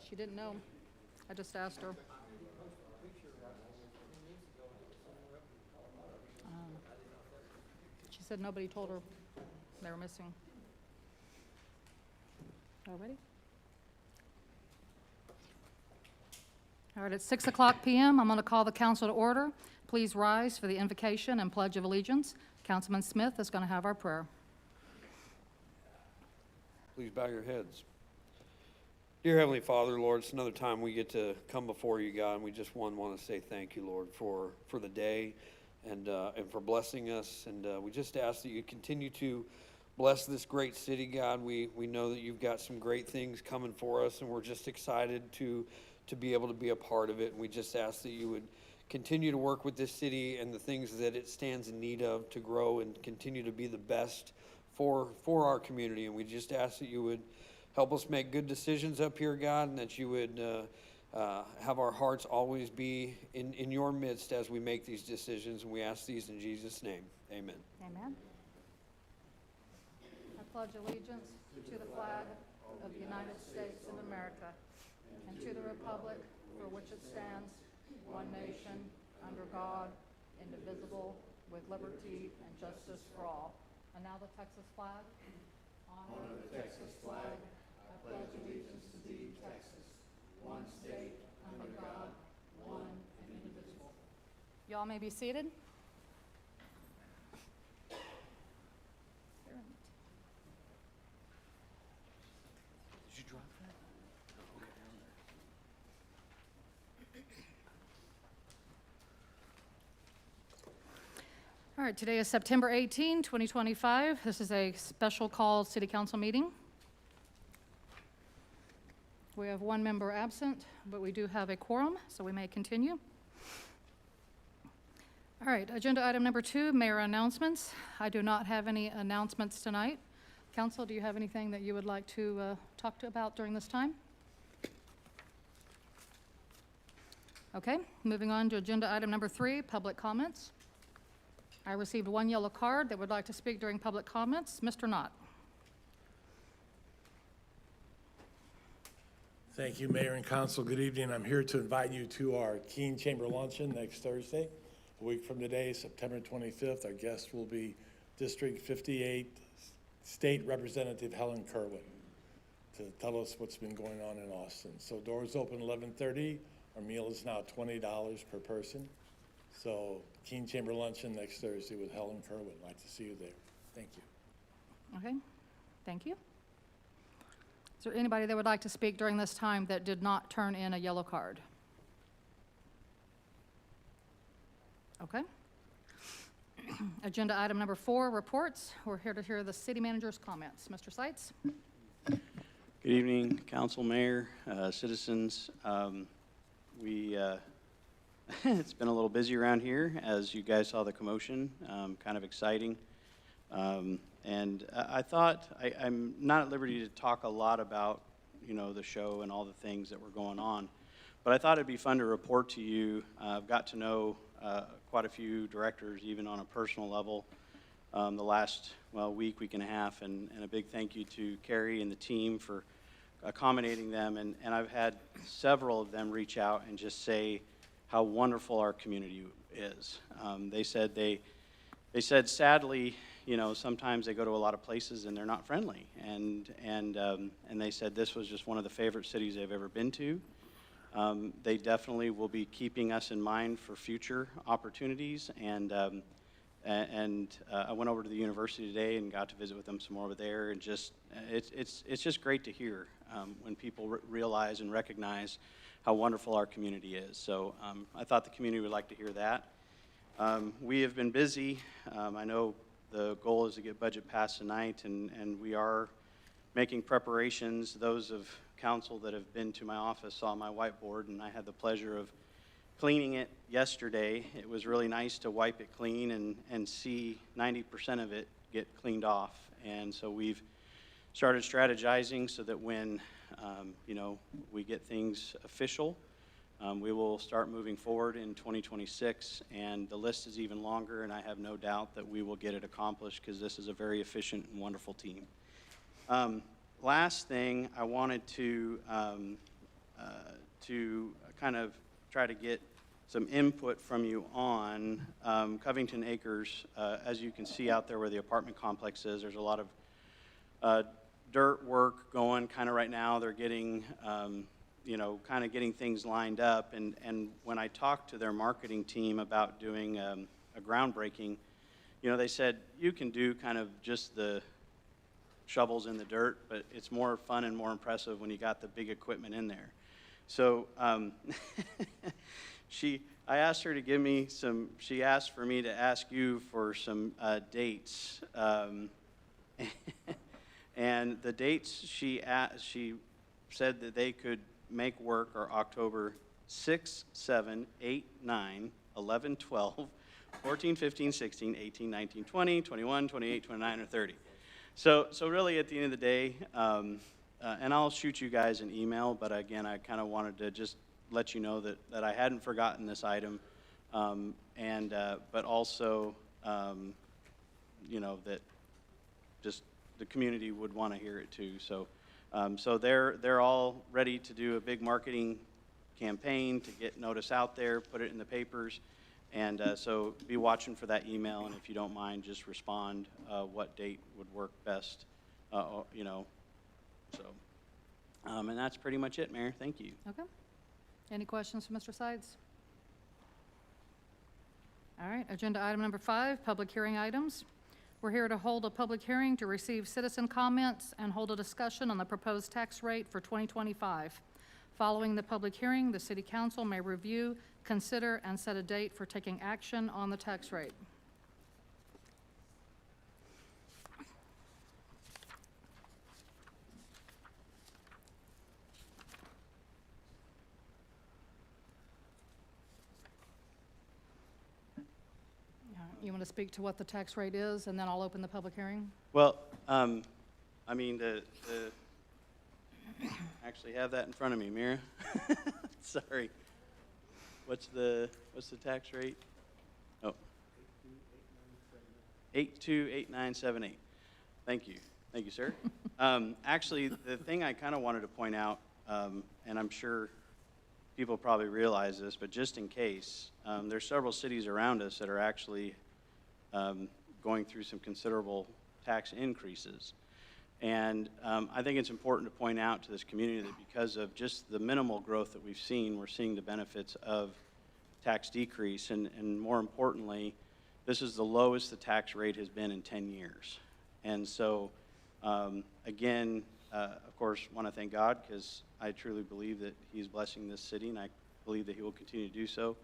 She didn't know. I just asked her. She said nobody told her they were missing. All ready? All right, it's 6:00 p.m. I'm going to call the council to order. Please rise for the invocation and pledge of allegiance. Councilman Smith is going to have our prayer. Please bow your heads. Dear Heavenly Father, Lord, it's another time we get to come before you, God, and we just want to say thank you, Lord, for the day and for blessing us. And we just ask that you continue to bless this great city, God. We know that you've got some great things coming for us, and we're just excited to be able to be a part of it. And we just ask that you would continue to work with this city and the things that it stands in need of to grow and continue to be the best for our community. And we just ask that you would help us make good decisions up here, God, and that you would have our hearts always be in your midst as we make these decisions. And we ask these in Jesus' name. Amen. Amen. I pledge allegiance to the flag of the United States of America and to the republic for which it stands, one nation, under God, indivisible, with liberty and justice for all. And now the Texas flag. Honor the Texas flag. I pledge allegiance to thee, Texas, one state, under God, one and indivisible. Y'all may be seated. Did you drop that? Okay, down there. All right, today is September 18, 2025. This is a special call city council meeting. We have one member absent, but we do have a quorum, so we may continue. All right, agenda item number 2, mayor announcements. I do not have any announcements tonight. Council, do you have anything that you would like to talk about during this time? Okay, moving on to agenda item number 3, public comments. I received one yellow card that would like to speak during public comments. Mr. Knott. Thank you, Mayor and Council. Good evening. I'm here to invite you to our Keene Chamber Luncheon next Thursday, a week from today, September 25th. Our guest will be District 58 State Representative Helen Kerwin to tell us what's been going on in Austin. So doors open 11:30. Our meal is now $20 per person. So Keene Chamber Luncheon next Thursday with Helen Kerwin. I'd like to see you there. Thank you. Okay, thank you. Is there anybody that would like to speak during this time that did not turn in a yellow card? Okay. Agenda item number 4, reports. We're here to hear the city manager's comments. Mr. Seitz? Good evening, council, mayor, citizens. It's been a little busy around here, as you guys saw the commotion, kind of exciting. And I thought, I'm not at liberty to talk a lot about, the show and all the things that were going on, but I thought it'd be fun to report to you. I've got to know quite a few directors, even on a personal level, the last, week and a half, and a big thank you to Carrie and the team for accommodating them, and I've had several of them reach out and just say how wonderful our community is. They said sadly, sometimes they go to a lot of places and they're not friendly, and they said this was just one of the favorite cities they've ever been to. They definitely will be keeping us in mind for future opportunities, and I went over to the university today and got to visit with them some more over there, and it's just great to hear when people realize and recognize how wonderful our community is. So I thought the community would like to hear that. We have been busy. I know the goal is to get budget passed tonight, and we are making preparations. Those of council that have been to my office saw my whiteboard, and I had the pleasure of cleaning it yesterday. It was really nice to wipe it clean and see 90% of it get cleaned off. And so we've started strategizing so that when we get things official, We will start moving forward in 2026, and the list is even longer, and I have no doubt that we will get it accomplished because this is a very efficient and wonderful team. Last thing, I wanted to kind of try to get some input from you on Covington Acres. As you can see out there where the apartment complex is, there's a lot of dirt work going kind of right now. They're getting, kind of getting things lined up. And when I talked to their marketing team about doing a groundbreaking, they said you can do kind of just the shovels in the dirt, but it's more fun and more impressive when you got the big equipment in there. So I asked her to give me some, she asked for me to ask you for some dates. And the dates she said that they could make work are October 6, 7, 8, 9, 11, 12, 14, 15, 16, 18, 19, 20, 21, 28, 29, or 30. So really at the end of the day, and I'll shoot you guys an email, but again, I kind of wanted to just let you know that I hadn't forgotten this item, but also, that just the community would want to hear it too. So they're all ready to do a big marketing campaign to get notice out there, put it in the papers, and so be watching for that email. And if you don't mind, just respond what date would work best. And that's pretty much it, Mayor. Thank you. Okay. Any questions for Mr. Sides? All right, agenda item number 5, public hearing items. We're here to hold a public hearing to receive citizen comments and hold a discussion on the proposed tax rate for 2025. Following the public hearing, the City Council may review, consider, and set a date for taking action on the tax rate. You want to speak to what the tax rate is, and then I'll open the public hearing? Well, actually have that in front of me, Mira. Sorry. What's the tax rate? Oh. 828978. Thank you. Thank you, sir. Actually, the thing I kind of wanted to point out, and I'm sure people probably realize this, but just in case, there's several cities around us that are actually going through some considerable tax increases. And I think it's important to point out to this community that because of just the minimal growth that we've seen, we're seeing the benefits of tax decrease. And more importantly, this is the lowest the tax rate has been in 10 years. And so, again, of course, want to thank God because I truly believe that He's blessing this city, and I believe that He will continue to do so.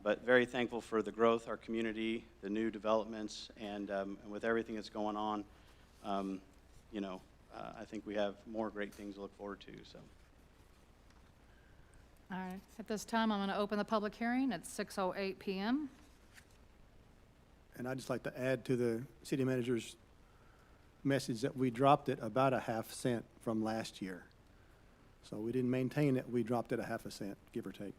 But very thankful for the growth, our community, the new developments, and with everything that's going on, I think we have more great things to look forward to. So. All right. At this time, I'm going to open the public hearing at 6:08 p.m. And I'd just like to add to the city manager's message that we dropped it about a half cent from last year. So we didn't maintain it, we dropped it a half a cent, give or take.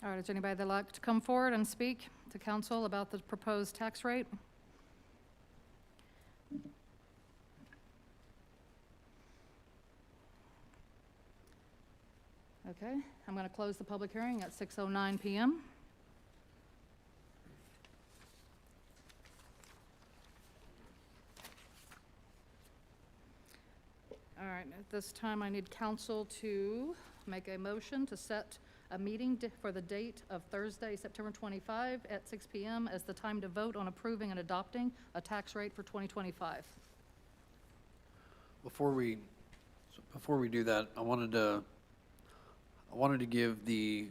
All right, is there anybody that'd like to come forward and speak to council about the proposed tax rate? Okay, I'm going to close the public hearing at 6:09 p.m. All right, at this time, I need council to make a motion to set a meeting for the date of Thursday, September 25 at 6 p.m. as the time to vote on approving and adopting a tax rate for 2025. Before we do that, I wanted to give the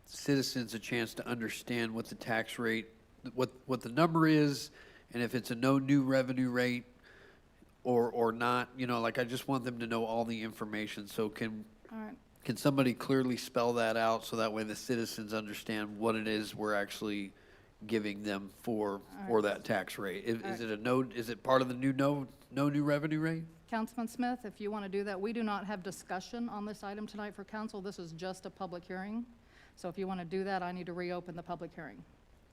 citizens a chance to understand what the tax rate, what the number is, and if it's a no new revenue rate or not. I just want them to know all the information. So All right. Can somebody clearly spell that out so that way the citizens understand what it is we're actually giving them for that tax rate? Is it part of the no new revenue rate? Councilman Smith, if you want to do that, we do not have discussion on this item tonight for council. This is just a public hearing. So if you want to do that, I need to reopen the public hearing,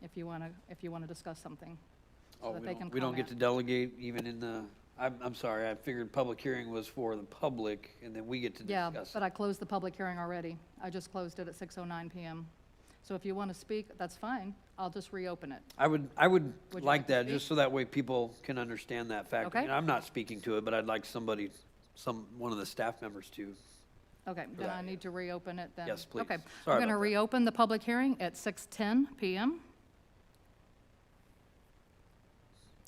if you want to discuss something. So Oh, that they can we don't get to comment. delegate even in the, I'm sorry, I figured public hearing was for the public, and then we get to Yeah, discuss but it. I closed the public hearing already. I just closed it at 6:09 PM. So if you want to speak, that's fine. I'll just reopen it. I would Would you like like to that, speak? just so that way people can understand that fact. I Okay. mean, I'm not speaking to it, but I'd like somebody, one of the staff members to. Okay, then I need to reopen it then. Yes, please. Okay, Sorry I'm going to about that. reopen the public hearing at 6:10 PM.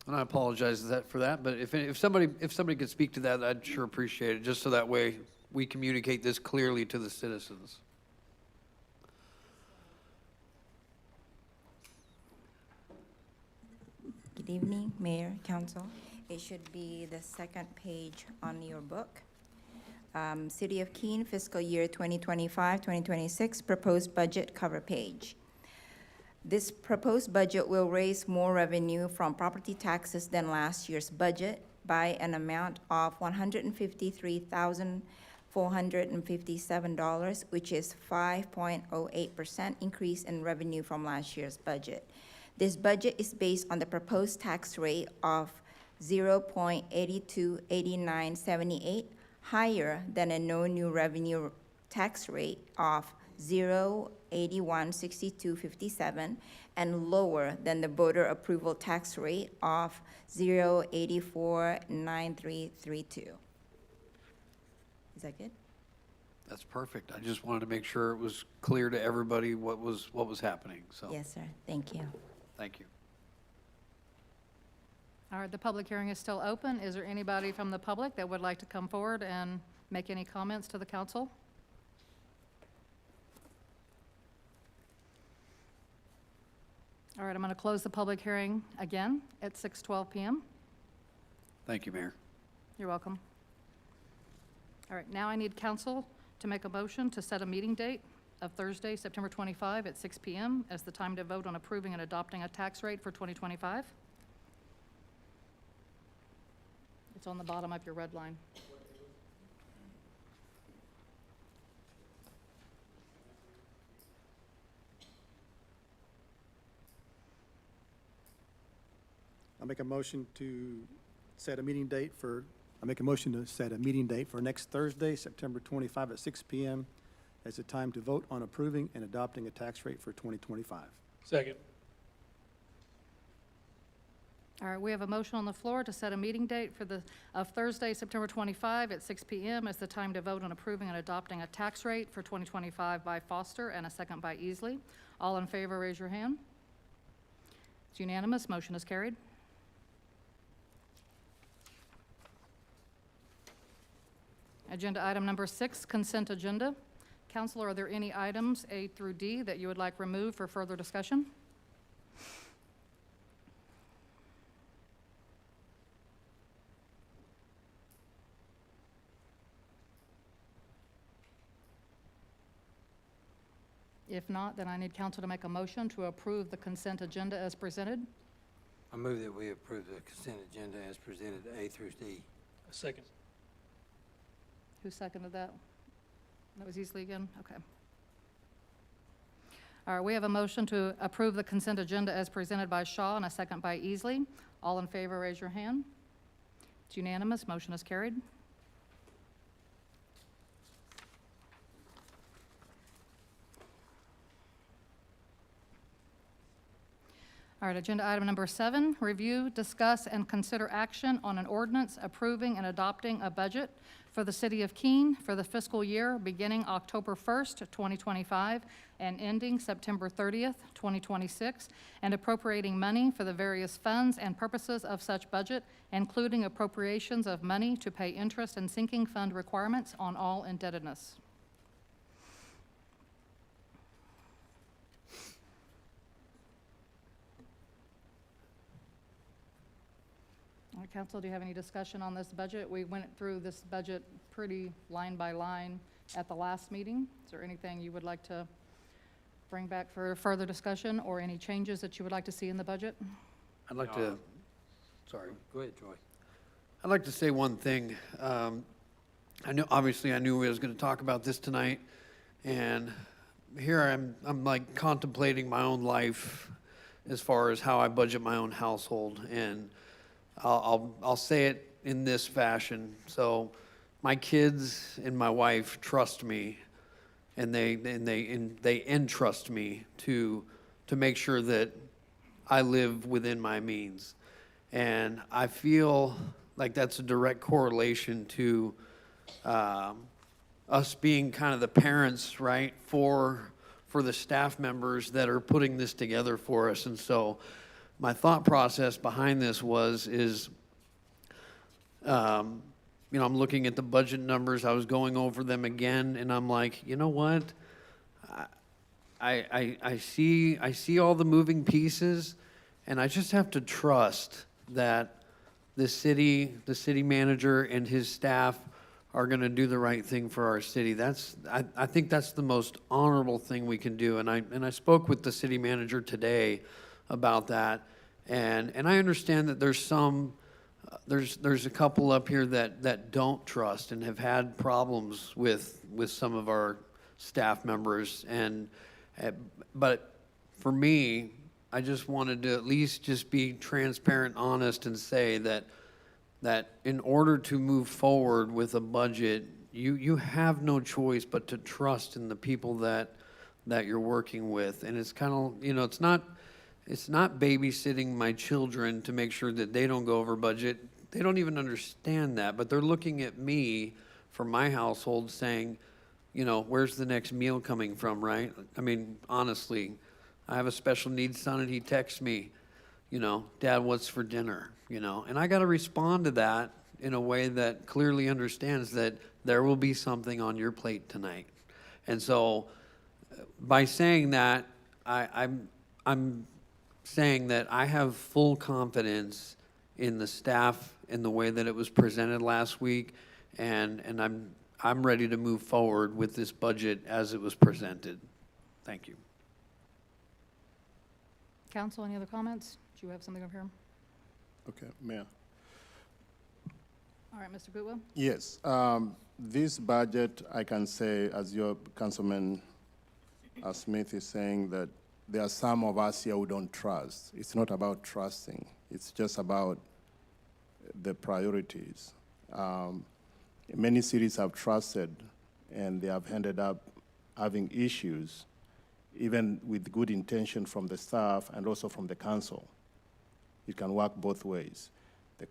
And I apologize for that, but if somebody could speak to that, I'd sure appreciate it, just so that way we communicate this clearly to the citizens. Good evening, Mayor, Council. It should be the second page on your book. City of Keene fiscal year 2025-2026 proposed budget cover page. This proposed budget will raise more revenue from property taxes than last year's budget by an amount of $153,457, which is 5.08% increase in revenue from last year's budget. This budget is based on the proposed tax rate of 0.828978, higher than a no new revenue tax rate of 0.816257, and lower than the voter approval tax rate of 0.849332. Is that good? That's perfect. I just wanted to make sure it was clear to everybody what was happening, so. Yes, sir. Thank you. Thank you. All right, the public hearing is still open. Is there anybody from the public that would like to come forward and make any comments to the council? All right, I'm going to close the public hearing again at 6:12 PM. Thank you, Mayor. You're welcome. All right, now I need council to make a motion to set a meeting date of Thursday, September 25 at 6 PM as the time to vote on approving and adopting a tax rate for 2025. It's on the bottom of your red line. I make a motion to set a meeting date for, I make a motion to set a meeting date for next Thursday, September 25 at 6 PM as the time to vote on approving and adopting a tax rate for 2025. Second. All right, we have a motion on the floor to set a meeting date of Thursday, September 25 at 6 PM as the time to vote on approving and adopting a tax rate for 2025 by Foster and a second by Easley. All in favor, raise your hand. It's unanimous, motion is carried. Agenda item number 6, consent agenda. Council, are there any items A through D that you would like removed for further discussion? If not, then I need council to make a motion to approve the consent agenda as presented. I move that we approve the consent agenda as presented, A through D. Second. Who seconded that? That was Easley again? Okay. All right, we have a motion to approve the consent agenda as presented by Shaw and a second by Easley. All in favor, raise your hand. It's unanimous, motion is carried. All right, agenda item number 7, review, discuss, and consider action on an ordinance approving and adopting a budget for the city of Keene for the fiscal year beginning October 1st, 2025, and ending September 30th, 2026, and appropriating money for the various funds and purposes of such budget, including appropriations of money to pay interest and sinking fund requirements on all indebtedness. All right, council, do you have any discussion on this budget? We went through this budget pretty line by line at the last meeting. Is there anything you would like to bring back for further discussion, or any changes that you would like to see in the budget? I'd like to, sorry, Go ahead, Troy. I'd like to say one thing. Obviously I knew we was going to talk about this tonight, and here I'm like contemplating my own life as far as how I budget my own household, and I'll say it in this fashion. So my kids and my wife trust me, and they entrust me to make sure that I live within my means. And I feel like that's a direct correlation to us being kind of the parents, right, for the staff members that are putting this together for us. And so my thought process behind this is you know, I'm looking at the budget numbers. I was going over them again, and I'm like, you know what? I see all the moving pieces, and I just have to trust that the city manager and his staff are going to do the right thing for our city. I think that's the most honorable thing we can do. And I spoke with the city manager today about that, and I understand that there's a couple up here that don't trust and have had problems with some of our staff members, but for me, I just wanted to at least just be transparent, honest, and say that in order to move forward with a budget, you have no choice but to trust in the people that you're working with. And it's kind of, you know, it's not babysitting my children to make sure that they don't go over budget. They don't even understand that, but they're looking at me for my household saying, you know, where's the next meal coming from, right? I mean, honestly, I have a special needs son, and he texts me, you know, Dad, what's for dinner? You know, and I got to respond to that in a way that clearly understands that there will be something on your plate tonight. And so by saying that, I'm saying that I have full confidence in the staff in the way that it was presented last week, and I'm ready to move forward with this budget as it was presented. Thank you. Council, any other comments? Do you have something over here? Okay, Mayor. All right, Mr. Bootwell? Yes, this budget, I can say, as your Councilman Smith is saying, that there are some of us here who don't trust. It's not about trusting. It's just about the priorities. Many cities have trusted, and they have ended up having issues, even with good intention from the staff and also from the council. It can work both ways. The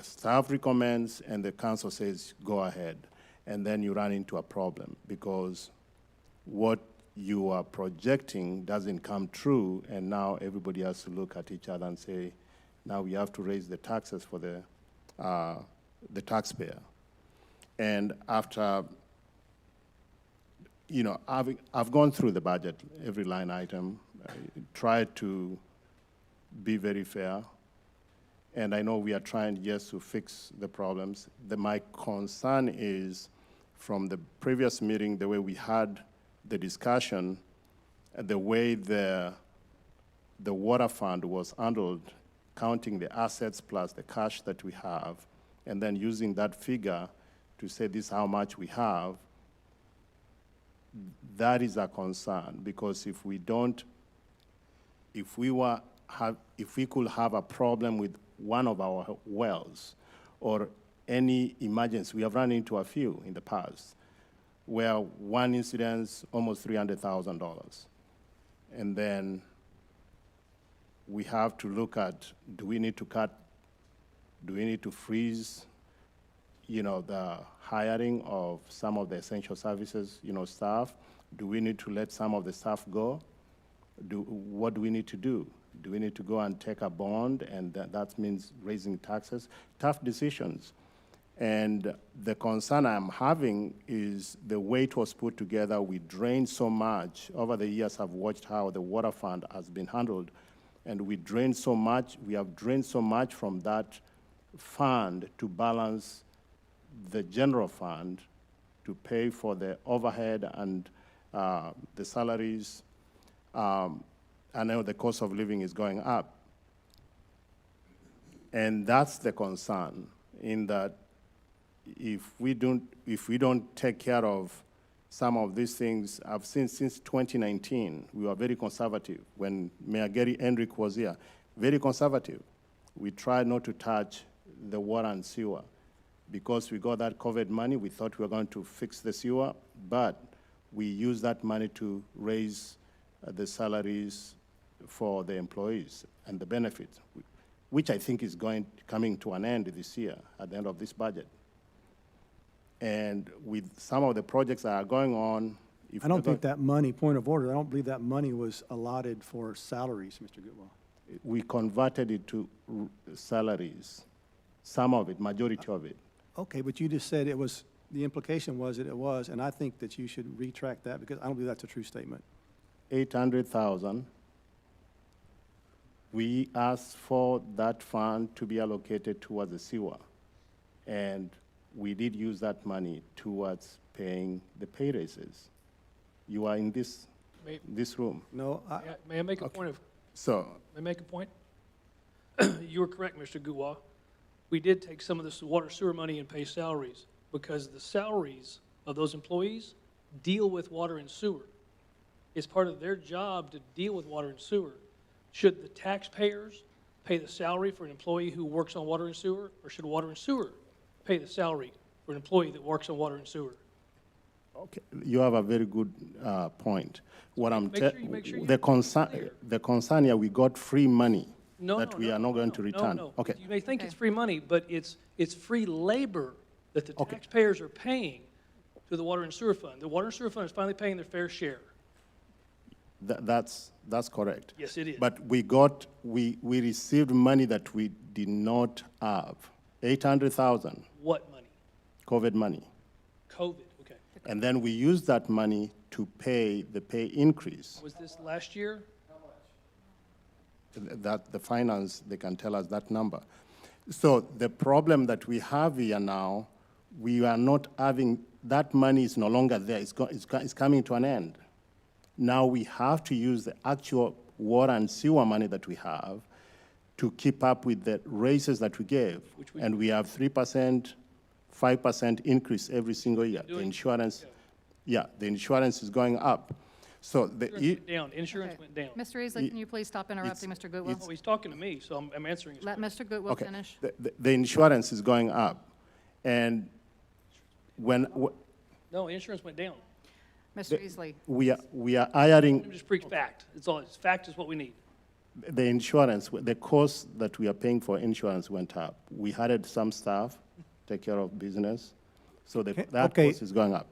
staff recommends, and the council says, go ahead. And then you run into a problem because what you are projecting doesn't come true, and now everybody has to look at each other and say, now we have to raise the taxes for the taxpayer. And after, you know, I've gone through the budget, every line item, tried to be very fair, and I know we are trying just to fix the problems. My concern is, from the previous meeting, the way we had the discussion, the way the water fund was handled, counting the assets plus the cash that we have, and then using that figure to say this is how much we have, that is a concern, because if we could have a problem with one of our wells or any emergency, we have run into a few in the past, where one incident's almost $300,000. And then we have to look at, do we need to freeze, you know, the hiring of some of the essential services, you know, staff? Do we need to let some of the staff go? What do we need to do? Do we need to go and take a bond, and that means raising taxes? Tough decisions. And the concern I'm having is the way it was put together. We drained so much. Over the years, I've watched how the water fund has been handled, and we have drained so much from that fund to balance the general fund to pay for the overhead and the salaries. I know the cost of living is going up. And that's the concern, in that if we don't take care of some of these things, I've seen since 2019, we were very conservative. When Mayor Gary Hendrick was here, very conservative. We tried not to touch the water and sewer. Because we got that COVID money, we thought we were going to fix the sewer, but we used that money to raise the salaries for the employees and the benefits, which I think is coming to an end this year, at the end of this budget. And with some of the projects that are going on, if I don't we're think that money, point of order, I don't believe that money was allotted for salaries, Mr. Goodwill. we converted it to salaries, some of it, majority of it. Okay, but you just said it was, the implication was that it was, and I think that you should retract that because I don't believe that's a true statement. 800,000. We asked for that fund to be allocated towards the sewer. And we did use that money towards paying the pay raises. You are in this room. No, May I make a point of, So, may I make a point? You were correct, Mr. Gouwa. We did take some of this water sewer money and pay salaries because the salaries of those employees deal with water and sewer. It's part of their job to deal with water and sewer. Should the taxpayers pay the salary for an employee who works on water and sewer, or should water and sewer pay the salary for an employee that works on water and sewer? okay, you have a very good point. What I'm Make sure you the clear. concern here, we got free money No, that no, we no, are not going to no, return. No. Okay. You may think it's Okay. free money, but it's free labor that the Okay. taxpayers are paying to the water and sewer fund. The water and sewer fund is finally paying their fair share. That's correct. Yes, it is. But we received money that we did not have, 800,000 What money? COVID money. COVID, okay. And then we used that money to pay the pay increase. Was this last year? That the finance, they can tell us that number. So the problem that we have here now, we are not having, that money is no longer there. It's coming to an end. Now we have to use the actual water and sewer money that we have to keep up with the raises that we gave. And we have 3%, 5% increase every single year. The insurance, the insurance is going up. So Insurance Okay. went down. Mr. Easley, can you please stop interrupting Mr. Goodwill? Oh, he's talking to me, so I'm answering his Let question. Mr. Goodwill Okay. finish. The insurance is going up. And No, insurance went down. Mr. Easley, we are Let hiring him just preach fact. It's all, fact is what we need. the insurance, the cost that we are paying for insurance went up. We hired some staff, take care of business, so that okay. cost is going up.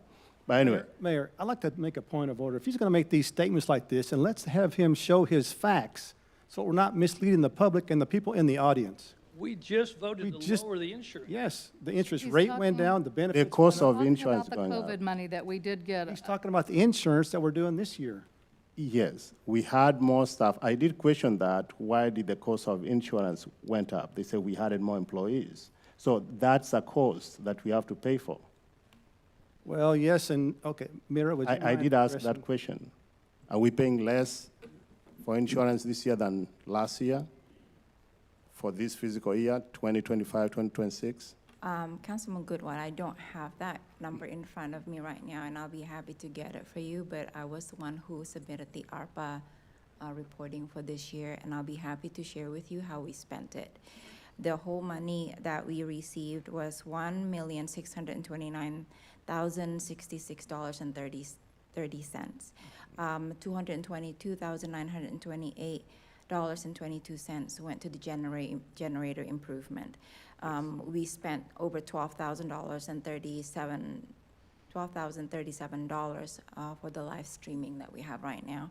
But anyway, Mayor, I'd like to make a point of order. If he's going to make these statements like this, and let's have him show his facts so we're not misleading the public and the people in the audience. We just voted We to just- lower the insurance. Yes, the interest He's rate went talking- down, the benefits. the cost went up. of insurance talking going about the up. COVID money that we did get. He's talking about the insurance that we're doing this year. Yes, we had more staff. I did question that. Why did the cost of insurance went up? They said we had more employees. So that's a cost that we have to pay for. Well, yes, and, okay, Mira, would you I mind did ask that addressing- question. Are we paying less for insurance this year than last year? For this fiscal year, 2025, 2026? Councilman Goodwin, I don't have that number in front of me right now, and I'll be happy to get it for you, but I was the one who submitted the ARPA reporting for this year, and I'll be happy to share with you how we spent it. The whole money that we received was $1,629,066.30. $222,928.22 went to the generator improvement. We spent over $12,037 for the live streaming that we have right now.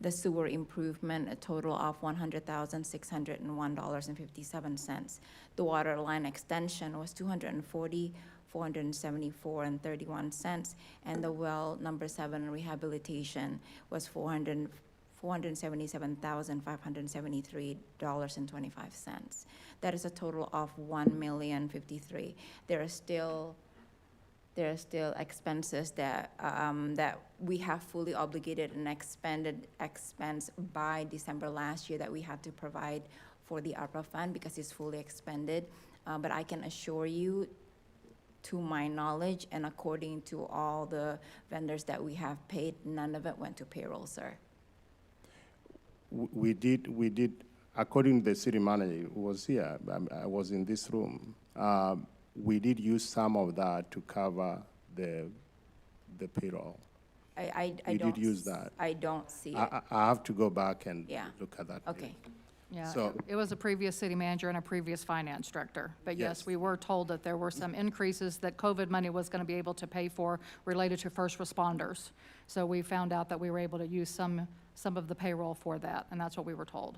The sewer improvement, a total of $100,601.57. The water line extension was $240,474.31, and the well number 7 rehabilitation was $477,573.25. That is a total of $1,053,000. There are still expenses that we have fully obligated and expended expense by December last year that we had to provide for the ARPA fund because it's fully expended. But I can assure you, to my knowledge and according to all the vendors that we have paid, none of it went to payroll, sir. We did, according to the city manager who was here, I was in this room, we did use some of that to cover the payroll. I We don't. did use that. I don't see it. I have to go back and Yeah. look at that. Okay. Yeah, So- it was a previous city manager and a previous finance director. But yes, Yes. we were told that there were some increases that COVID money was going to be able to pay for related to first responders. So we found out that we were able to use some of the payroll for that, and that's what we were told.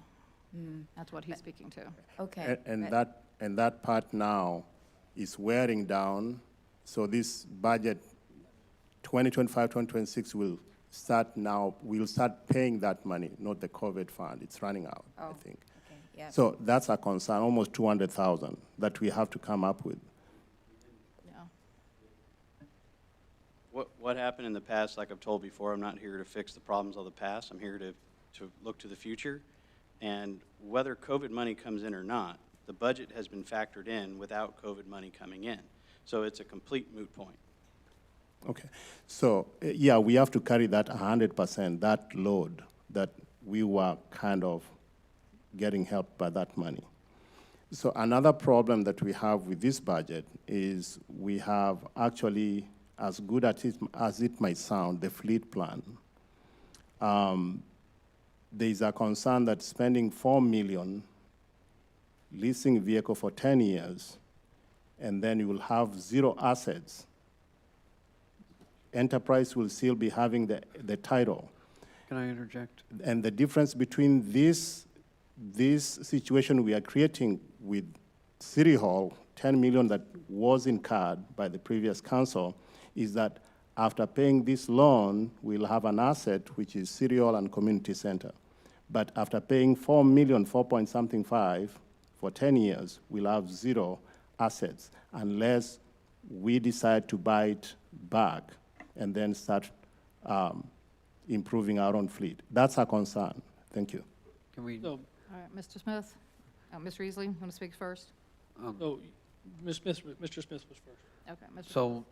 That's what he's speaking to. Okay. And but- that part now is wearing down, so this budget 2025, 2026 will start now, we'll start paying that money, not the COVID fund. It's running out, I Oh. think. Okay, yeah. So that's a concern, almost 200,000 that we have to come up with. Yeah. What happened in the past, like I've told before, I'm not here to fix the problems of the past. I'm here to look to the future. And whether COVID money comes in or not, the budget has been factored in without COVID money coming in. So it's a complete moot point. Okay, so, yeah, we have to carry that 100%, that load that we were kind of getting helped by that money. So another problem that we have with this budget is we have actually, as good as it might sound, the fleet plan. There is a concern that spending $4 million, leasing vehicle for 10 years, and then you will have zero assets. Enterprise will still be having the title. Can I interject? And the difference between this situation we are creating with City Hall, 10 million that was incurred by the previous council, is that after paying this loan, we'll have an asset, which is City Hall and Community Center. But after paying 4 million, 4.5 for 10 years, we'll have zero assets unless we decide to buy it back and then start improving our own fleet. That's our concern. Thank you. Can we, So, All right, Mr. Smith? Mr. Easley, want to speak first? no, Mr. Smith was first. Okay, Mr. so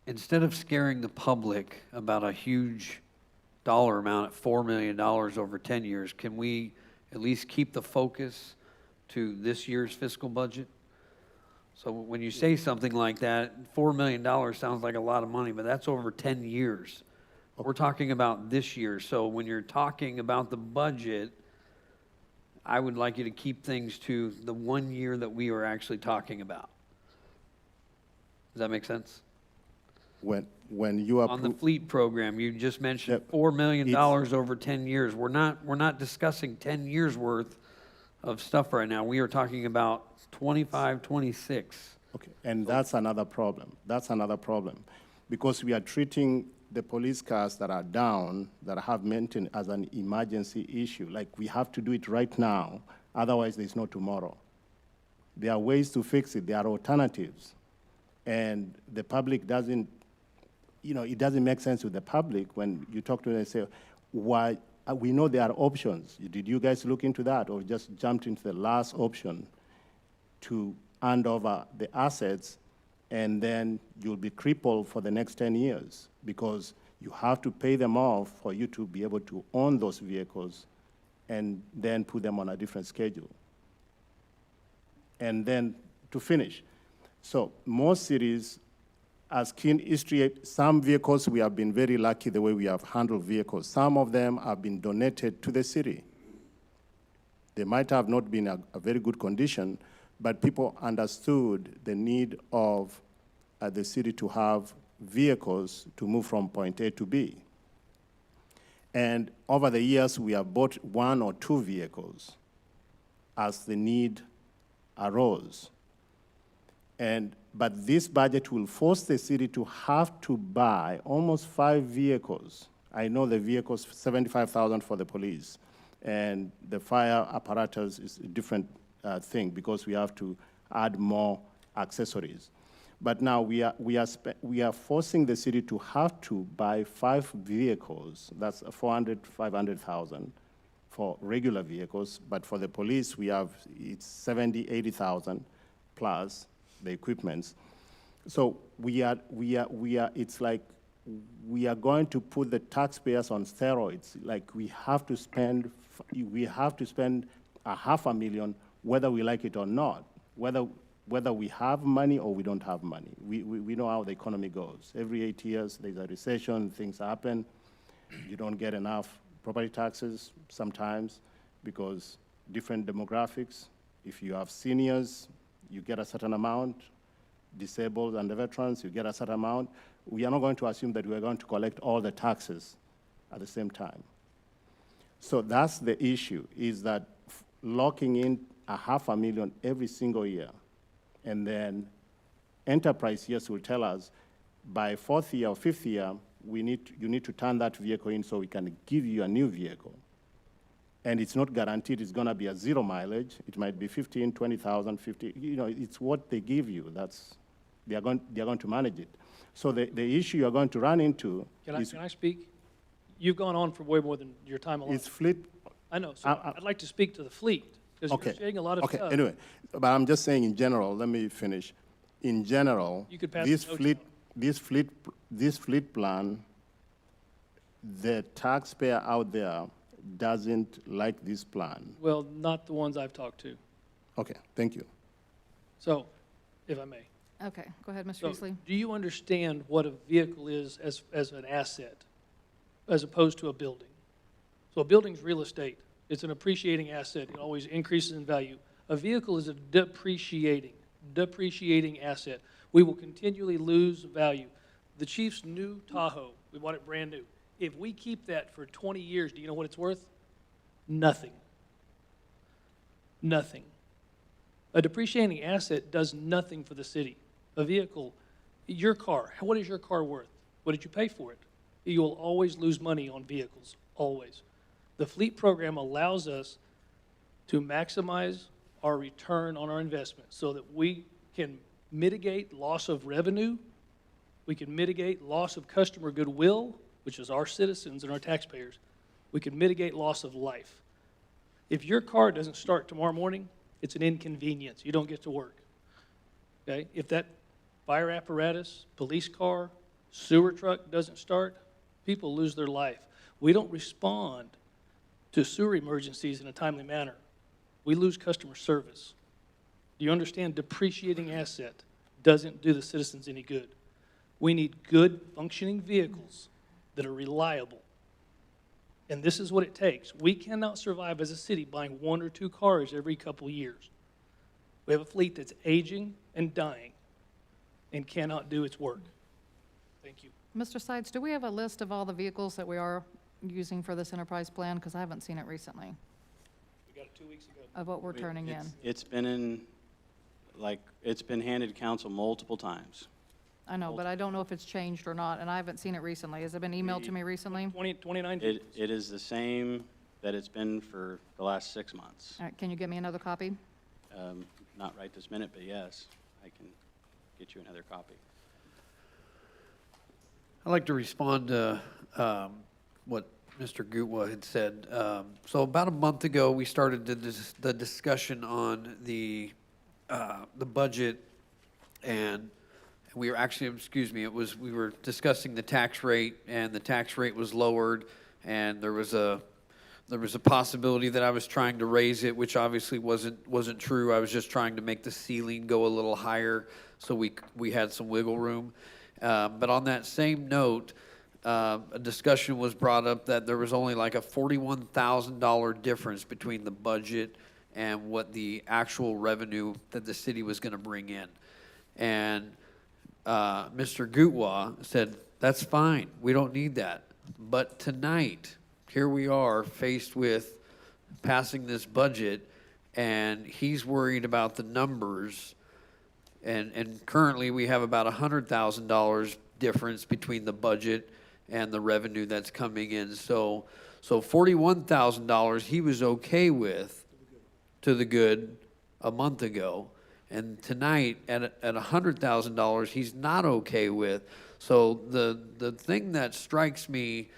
instead of scaring the public about a huge dollar amount at $4 million over 10 years, can we at least keep the focus to this year's fiscal budget? So when you say something like that, $4 million sounds like a lot of money, but that's over 10 years. We're talking about this year. So when you're talking about the budget, I would like you to keep things to the 1 year that we are actually talking about. Does that make sense? When you On the approve, fleet program, you just mentioned Yep. $4 million It's- over 10 years. We're not discussing 10 years worth of stuff right now. We are talking about 25, 26. okay, and that's another problem. That's another problem, because we are treating the police cars that are down, that have maintenance, as an emergency issue. Like, we have to do it right now, otherwise there's no tomorrow. There are ways to fix it. There are alternatives. And the public doesn't, it doesn't make sense with the public when you talk to them and say, why, we know there are options. Did you guys look into that, or just jumped into the last option to hand over the assets, and then you'll be crippled for the next 10 years because you have to pay them off for you to be able to own those vehicles and then put them on a different schedule. And then to finish, so most cities, as Keene history, some vehicles, we have been very lucky the way we have handled vehicles. Some of them have been donated to the city. They might have not been a very good condition, but people understood the need of the city to have vehicles to move from point A to B. And over the years, we have bought 1 or 2 vehicles as the need arose. But this budget will force the city to have to buy almost 5 vehicles. I know the vehicles, 75,000 for the police, and the fire apparatus is a different thing because we have to add more accessories. But now we are forcing the city to have to buy 5 vehicles. That's 500,000, for regular vehicles, but for the police, it's 70, 80,000 plus the equipments. So it's like we are going to put the taxpayers on steroids. Like we have to spend $500,000, whether we like it or not, whether we have money or we don't have money. We know how the economy goes. Every 8 years, there's a recession, things happen. You don't get enough property taxes sometimes because different demographics. If you have seniors, you get a certain amount. Disabled and the veterans, you get a certain amount. We are not going to assume that we are going to collect all the taxes at the same time. So that's the issue, is that locking in $500,000 every single year, and then enterprise years will tell us by 4th year or 5th year, you need to turn that vehicle in so we can give you a new vehicle. And it's not guaranteed it's going to be a 0 mileage. It might be 15, 20,000, 50. It's what they give you. They're going to manage it. So the issue you're going to run into Can I speak? You've gone on for way more than your time allotted. is fleet. I know, so I'd like to speak to the fleet, because Okay. you're saying a lot of stuff. Okay, anyway, but I'm just saying in general, let me finish. In general, You could pass this the notes this fleet plan, the taxpayer out there doesn't like this plan. Well, not the ones I've talked to. Okay, thank you. So, if I may. Okay, go ahead, Mr. So, Easley. do you understand what a vehicle is as an asset, as opposed to a building? So a building's real estate. It's an appreciating asset. It always increases in value. A vehicle is a depreciating asset. We will continually lose value. The Chief's new Tahoe, we bought it brand new. If we keep that for 20 years, do you know what it's worth? Nothing. Nothing. A depreciating asset does nothing for the city. A vehicle, your car, what is your car worth? What did you pay for it? You will always lose money on vehicles, always. The fleet program allows us to maximize our return on our investment so that we can mitigate loss of revenue, we can mitigate loss of customer goodwill, which is our citizens and our taxpayers. We can mitigate loss of life. If your car doesn't start tomorrow morning, it's an inconvenience. You don't get to work. Okay? If that fire apparatus, police car, sewer truck doesn't start, people lose their life. We don't respond to sewer emergencies in a timely manner. We lose customer service. Do you understand? Depreciating asset doesn't do the citizens any good. We need good functioning vehicles that are reliable. And this is what it takes. We cannot survive as a city buying 1 or 2 cars every couple years. We have a fleet that's aging and dying and cannot do its work. Thank you. Mr. Sides, do we have a list of all the vehicles that we are using for this enterprise plan? Because I haven't seen it recently, We got it 2 weeks ago. of what we're turning in. It's been it's been handed to council multiple times. I know, but I don't know if it's changed or not, and I haven't seen it recently. Has it been emailed to me recently? 29 It is the same that it's been for the last 6 months. All right, can you get me another copy? Not right this minute, but yes, I can get you another copy. I'd like to respond to what Mr. Gutwa had said. So about a month ago, we started the discussion on the budget, and we were actually, we were discussing the tax rate, and the tax rate was lowered, and there was a possibility that I was trying to raise it, which obviously wasn't true. I was just trying to make the ceiling go a little higher so we had some wiggle room. But on that same note, a discussion was brought up that there was only like a $41,000 difference between the budget and what the actual revenue that the city was going to bring in. And Mr. Gutwa said, that's fine, we don't need that. But tonight, here we are faced with passing this budget, and he's worried about the numbers. And currently, we have about $100,000 difference between the budget and the revenue that's coming in. So $41,000 he was okay with to the good a month ago. And tonight, at $100,000, he's not okay with. So the thing that strikes me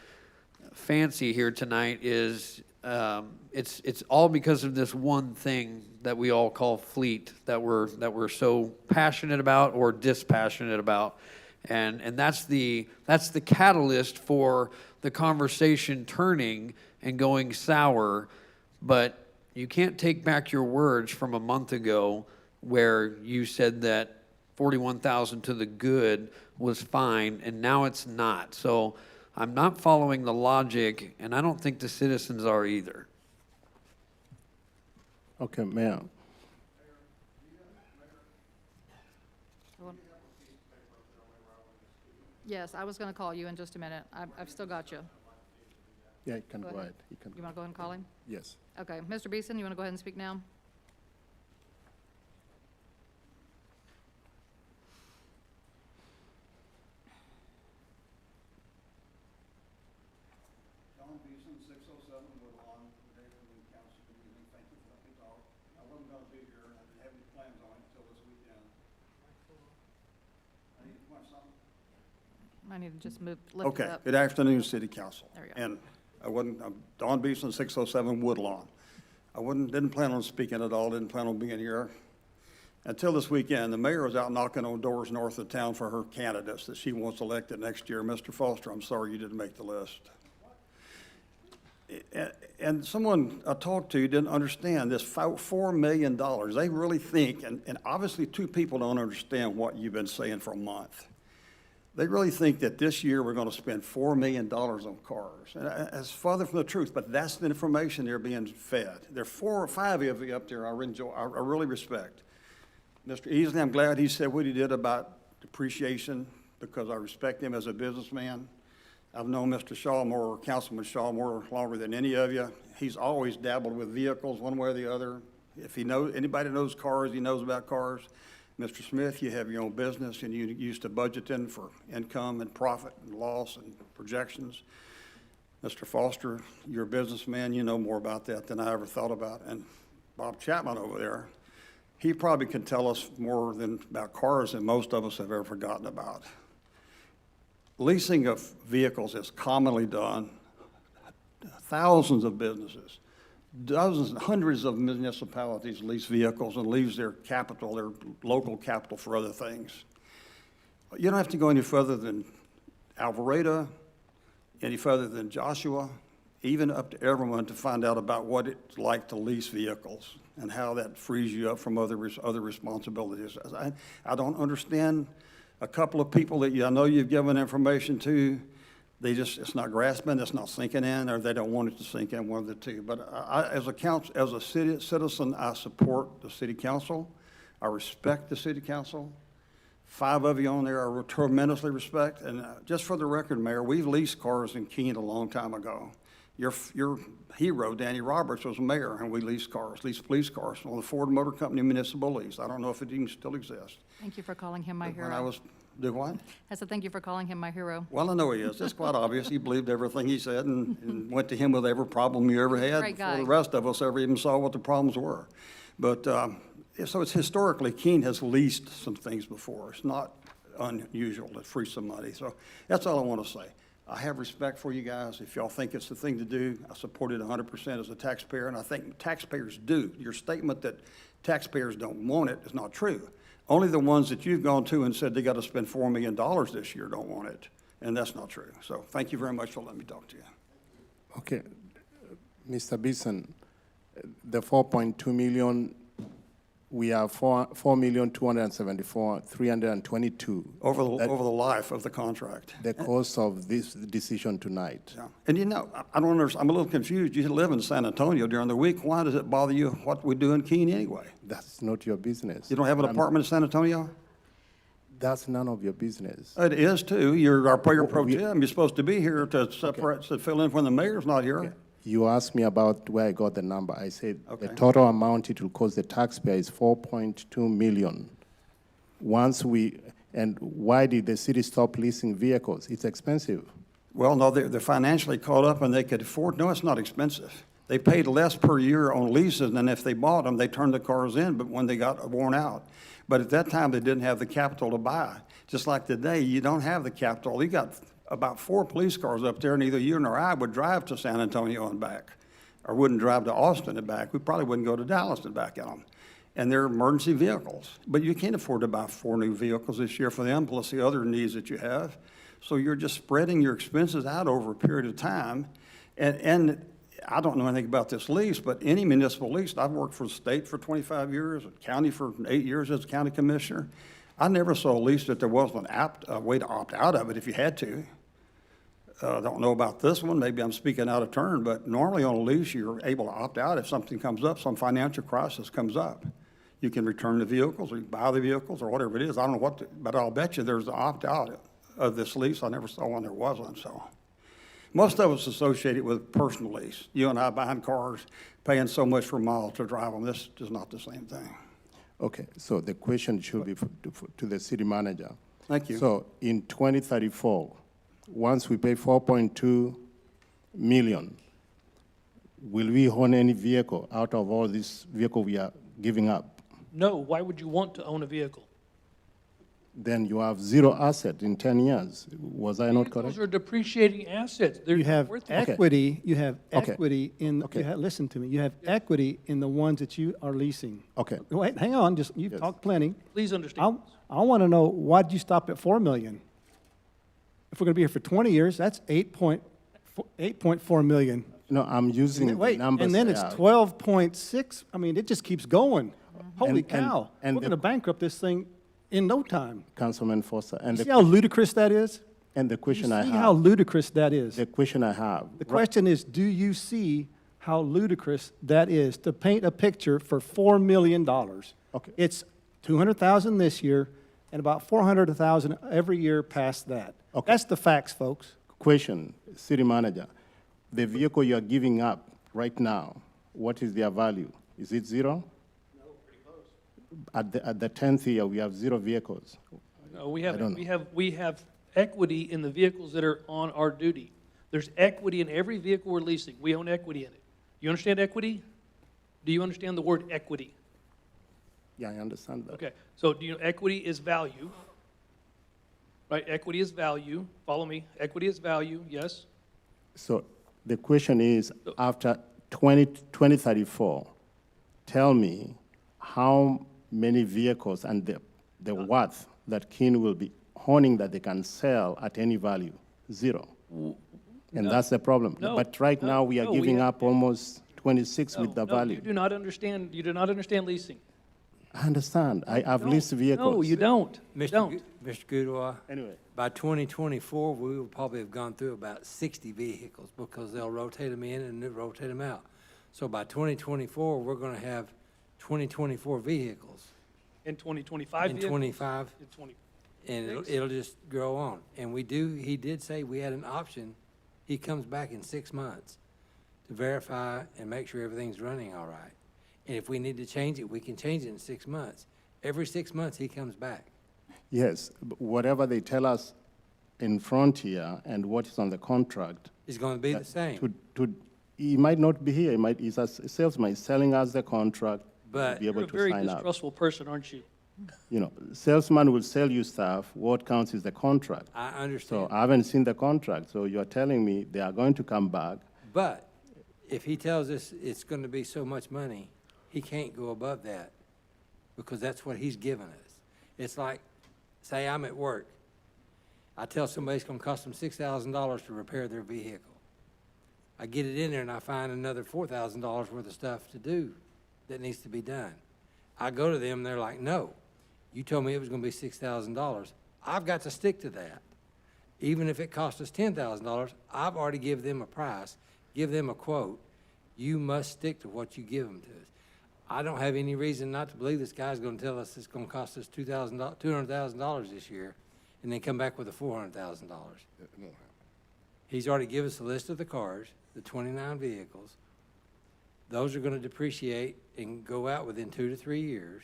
fancy here tonight is it's all because of this one thing that we all call fleet that we're so passionate about or dispassionate about. And that's the catalyst for the conversation turning and going sour. But you can't take back your words from a month ago where you said that 41,000 to the good was fine, and now it's not. So I'm not following the logic, and I don't think the citizens are either. Okay, Mayor. Yes, I was going to call you in just a minute. I've still got you. Yeah, you can Go go ahead. ahead. You can. You want to go ahead and call him? Yes. Okay, Mr. Beeson, you want to go ahead and speak now? John Beeson, 607 Woodlawn, David Lee Council, good evening, thank you for letting me talk. I wasn't gonna be here, and I didn't have any plans on it until this weekend. I need to point something. I need to just lift it Okay, up. good afternoon, City Council. There we go. And I'm Don Beeson, 607 Woodlawn. Didn't plan on speaking at all, didn't plan on being here. Until this weekend, the mayor was out knocking on doors north of town for her candidates that she wants elected next year. Mr. Foster, I'm sorry you didn't make the list. And someone I talked to didn't understand this $4 million. They really think, and obviously two people don't understand what you've been saying for a month. They really think that this year we're going to spend $4 million on cars. And that's farther from the truth, but that's the information they're being fed. There are 4 or 5 of you up there I really respect. Mr. Easley, I'm glad he said what he did about depreciation because I respect him as a businessman. I've known Mr. Shawmore, Councilman Shawmore, longer than any of you. He's always dabbled with vehicles one way or the other. If anybody knows cars, he knows about cars. Mr. Smith, you have your own business and you used to budget in for income and profit and loss and projections. Mr. Foster, you're a businessman, you know more about that than I ever thought about. And Bob Chapman over there, he probably can tell us more about cars than most of us have ever forgotten about. Leasing of vehicles is commonly done. Thousands of businesses, dozens, hundreds of municipalities lease vehicles and leaves their capital, their local capital for other things. You don't have to go any further than Alvarado, any further than Joshua, even up to everyone to find out about what it's like to lease vehicles and how that frees you up from other responsibilities. I don't understand a couple of people that I know you've given information to. It's not grasping, it's not sinking in, or they don't want it to sink in, one of the two. But as a citizen, I support the city council. I respect the city council. 5 of you on there I tremendously respect. And just for the record, Mayor, we've leased cars in Keene a long time ago. Your hero, Danny Roberts, was mayor, and we leased police cars on the Ford Motor Company municipal lease. I don't know if it even still exists. Thank you for calling him my hero. When I was, do what? I said, thank you for calling him my hero. Well, I know he is. It's quite obvious. He believed everything he said and went to him with every problem you ever had Great before guy. the rest of us ever even saw what the problems were. But, so it's historically, Keene has leased some things before. It's not unusual to free some money. So that's all I want to say. I have respect for you guys. If y'all think it's the thing to do, I support it 100% as a taxpayer, and I think taxpayers do. Your statement that taxpayers don't want it is not true. Only the ones that you've gone to and said they got to spend $4 million this year don't want it, and that's not true. So thank you very much for letting me talk to you. Okay, Mr. Beeson, the 4.2 million, we have 4,274,322. Over the life of the contract. The cost of this decision tonight. Yeah. And you know, I don't understand, I'm a little confused. You live in San Antonio during the week. Why does it bother you what we do in Keene anyway? That's not your business. You don't have an apartment in San Antonio? That's none of your business. It is too. You're our mayor pro We- tem. You're supposed to be here to separate, to fill in when the mayor's not here. You asked me about where I got the number. I said Okay. the total amount it will cost the taxpayer is 4.2 million. And why did the city stop leasing vehicles? It's expensive. Well, no, they're financially caught up and they could afford, no, it's not expensive. They paid less per year on leases than if they bought them. They turned the cars in, but when they got worn out. But at that time, they didn't have the capital to buy. Just like today, you don't have the capital. You got about 4 police cars up there, and either you or I would drive to San Antonio and back. or wouldn't drive to Austin and back, we probably wouldn't go to Dallas and back in them. And they're emergency vehicles. But you can't afford to buy 4 new vehicles this year for them, plus the other needs that you have. So you're just spreading your expenses out over a period of time. And I don't know anything about this lease, but any municipal lease, I've worked for the state for 25 years, county for 8 years as a county commissioner. I never saw a lease that there wasn't a way to opt out of it if you had to. I don't know about this one, maybe I'm speaking out of turn, but normally on a lease, you're able to opt out if something comes up, some financial crisis comes up. You can return the vehicles, or you buy the vehicles, or whatever it is. I don't know what, but I'll bet you there's an opt-out of this lease. I never saw one there wasn't, so. Most of us associate it with personal lease. You and I buying cars, paying so much per mile to drive them. This is not the same thing. Okay, so the question should be to the city manager. Thank you. So in 2034, once we pay 4.2 million, will we own any vehicle out of all this vehicle we are giving up? No, why would you want to own a vehicle? Then you have 0 asset in 10 years. Was I not correct? Those are depreciating assets. They're You have worth equity, you have Okay. equity in, Okay. listen to me, you have equity in the ones that you are leasing. Okay. Wait, hang on, you've Yes. talked plenty. Please understand. I want to know, why'd you stop at 4 million? If we're going to be here for 20 years, that's 8.4 million. No, I'm using the Wait, numbers. and then it's yeah. 12.6, I mean, it just keeps going. Holy And- cow, and we're the- going to bankrupt this thing in no time. Councilman Foster, and You see how ludicrous that is? and the You question I see how have, ludicrous that is? the question I have. The question is, do you see how ludicrous that is to paint a picture for $4 million? Okay. It's 200,000 this year and about 400,000 every year past that. Okay. That's the facts, folks. Question, city manager, the vehicle you are giving up right now, what is their value? Is it 0? No, pretty close. At the 10th year, we have 0 vehicles. No, we don't have equity in the vehicles that are on our duty. There's equity in every vehicle we're leasing. We own equity in it. You understand equity? Do you understand the word equity? Yeah, I understand that. Okay, so do you know equity is value? Right, equity is value. Follow me. Equity is value, yes? So the question is, after 2034, tell me how many vehicles and the worth that Keene will be owning that they can sell at any value? 0. And that's the problem. No, But right now, we are no, we giving have- up almost 26 with the No, value. you do not understand leasing. I understand. I've No, leased vehicles. No, you don't. You Mr. don't. Mr. Goodwa, Anyway, by 2024, we will probably have gone through about 60 vehicles because they'll rotate them in and then rotate them out. So by 2024, we're going to have 2024 vehicles. In 2025 In vehicles? 25, In 20, and Six? it'll just grow on. And he did say we had an option. He comes back in 6 months to verify and make sure everything's running all right. And if we need to change it, we can change it in 6 months. Every 6 months, he comes back. yes, but whatever they tell us in front here and what is on the contract, It's going to be the same. he might not be here. He's a salesman. He's selling us the contract. But to be you're able a to very sign up. distrustful person, aren't you? You know, salesman will sell you stuff. What counts is the contract. I So understand. I haven't seen the contract. So you're telling me they are going to come back. But if he tells us it's going to be so much money, he can't go above that because that's what he's given us. It's like, say I'm at work. I tell somebody it's going to cost them $6,000 to repair their vehicle. I get it in there and I find another $4,000 worth of stuff to do that needs to be done. I go to them, they're like, no, you told me it was going to be $6,000. I've got to stick to that. Even if it costs us $10,000, I've already given them a price, give them a quote. You must stick to what you give them to us. I don't have any reason not to believe this guy's going to tell us it's going to cost us $200,000 this year and then come back with a $400,000. He's already given us a list of the cars, the 29 vehicles. Those are going to depreciate and go out within 2 to 3 years.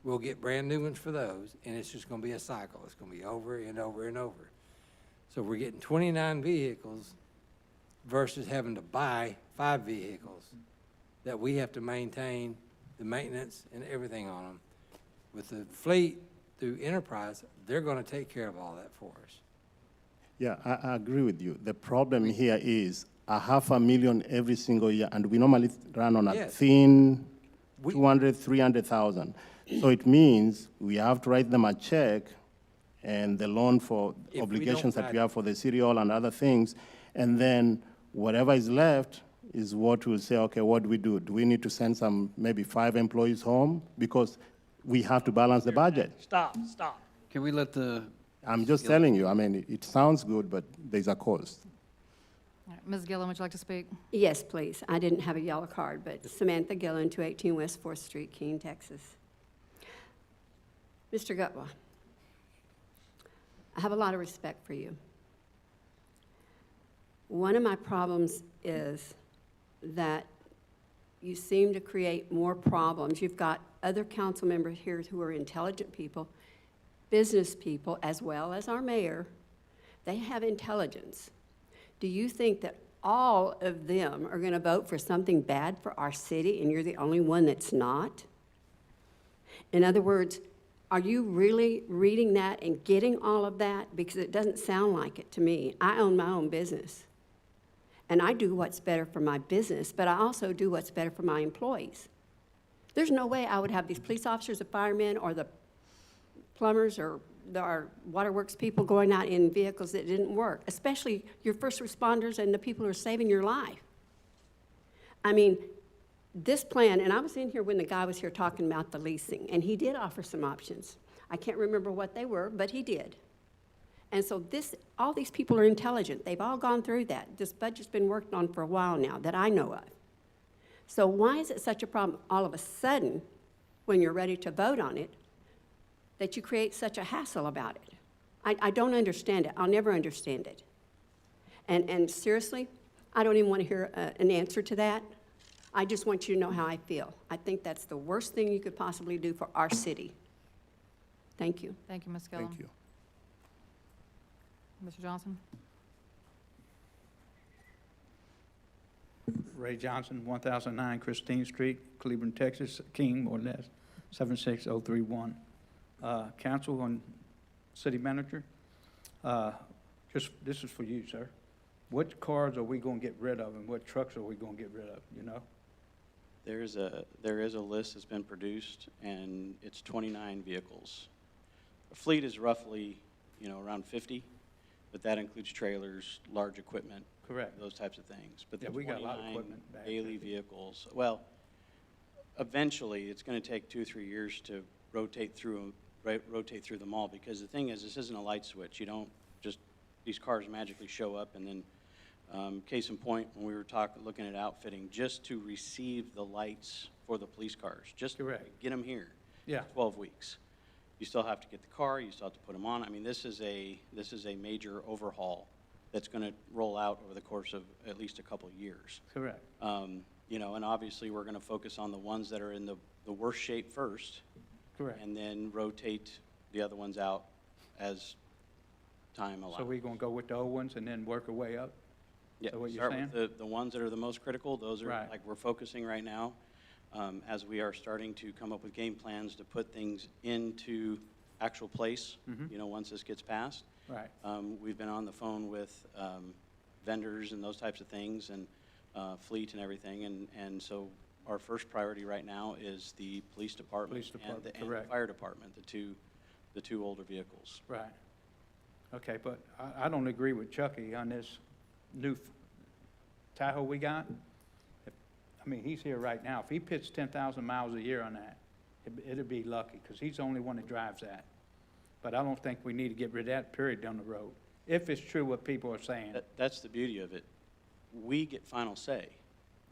We'll get brand new ones for those, and it's just going to be a cycle. It's going to be over and over and over. So we're getting 29 vehicles versus having to buy 5 vehicles that we have to maintain the maintenance and everything on them. With the fleet through Enterprise, they're going to take care of all that for us. Yeah, I agree with you. The problem here is $500,000 every single year, and we normally run on a Yes. thin We- 200, 300,000. So it means we have to write them a check and the loan for If we obligations don't that we add- have for the city hall and other things. And then whatever is left is what we'll say, okay, what do we do? Do we need to send some, maybe 5 employees home? Because we have to balance the budget. Stop. Can we let the, I'm just telling you, I mean, it sounds good, but there's a cost. All right, Ms. Gillen, would you like to speak? Yes, please. I didn't have a yellow card, but Samantha Gillen, 218 West 4th Street, Keene, Texas. Mr. Gutwa, I have a lot of respect for you. One of my problems is that you seem to create more problems. You've got other council members here who are intelligent people, business people, as well as our mayor. They have intelligence. Do you think that all of them are going to vote for something bad for our city and you're the only one that's not? In other words, are you really reading that and getting all of that? Because it doesn't sound like it to me. I own my own business. And I do what's better for my business, but I also do what's better for my employees. There's no way I would have these police officers, the firemen, or the plumbers, or our waterworks people going out in vehicles that didn't work, especially your first responders and the people who are saving your life. I mean, this plan, and I was in here when the guy was here talking about the leasing, and he did offer some options. I can't remember what they were, but he did. And so all these people are intelligent. They've all gone through that. This budget's been worked on for a while now that I know of. So why is it such a problem all of a sudden, when you're ready to vote on it, that you create such a hassle about it? I don't understand it. I'll never understand it. And seriously, I don't even want to hear an answer to that. I just want you to know how I feel. I think that's the worst thing you could possibly do for our city. Thank you. Thank you, Ms. Gillen. Thank you. Mr. Johnson? Ray Johnson, 1009 Christine Street, Cleveland, Texas, Keene, more or less, 76031. Council and City Manager, this is for you, sir. What cars are we going to get rid of and what trucks are we going to get rid of, you know? There is a list that's been produced, and it's 29 vehicles. The fleet is roughly, around 50, but that includes trailers, large equipment. Correct. Those types of things. But the Yeah, we got a lot of 29 equipment back daily there. vehicles, well, eventually, it's going to take 2 or 3 years to rotate through them all, because the thing is, this isn't a light switch. You don't just, these cars magically show up, and then, case in point, when we were looking at outfitting, just to receive the lights for the police cars, just Correct. to get them here, Yeah. 12 weeks. You still have to get the car, you still have to put them on. I mean, this is a major overhaul that's going to roll out over the course of at least a couple of years. Correct. And obviously, we're going to focus on the ones that are in the worst shape first, Correct. and then rotate the other ones out as time allows. So we're going to go with the old ones and then work our way up? Yeah, that what you're start with the ones that are the most critical. Those are, Right. like, we're focusing right now, as we are starting to come up with game plans to put things into actual place, once this gets passed. Right. We've been on the phone with vendors and those types of things, and fleet and everything, and so our first priority right now is the police department, Police department, and the correct. fire department, the two older vehicles. Right. Okay, but I don't agree with Chucky on this new Tahoe we got. I mean, he's here right now. If he puts 10,000 miles a year on that, it'd be lucky, because he's the only one that drives that. But I don't think we need to get rid of that, period, down the road, if it's true what people are saying. That's the beauty of it. We get final say.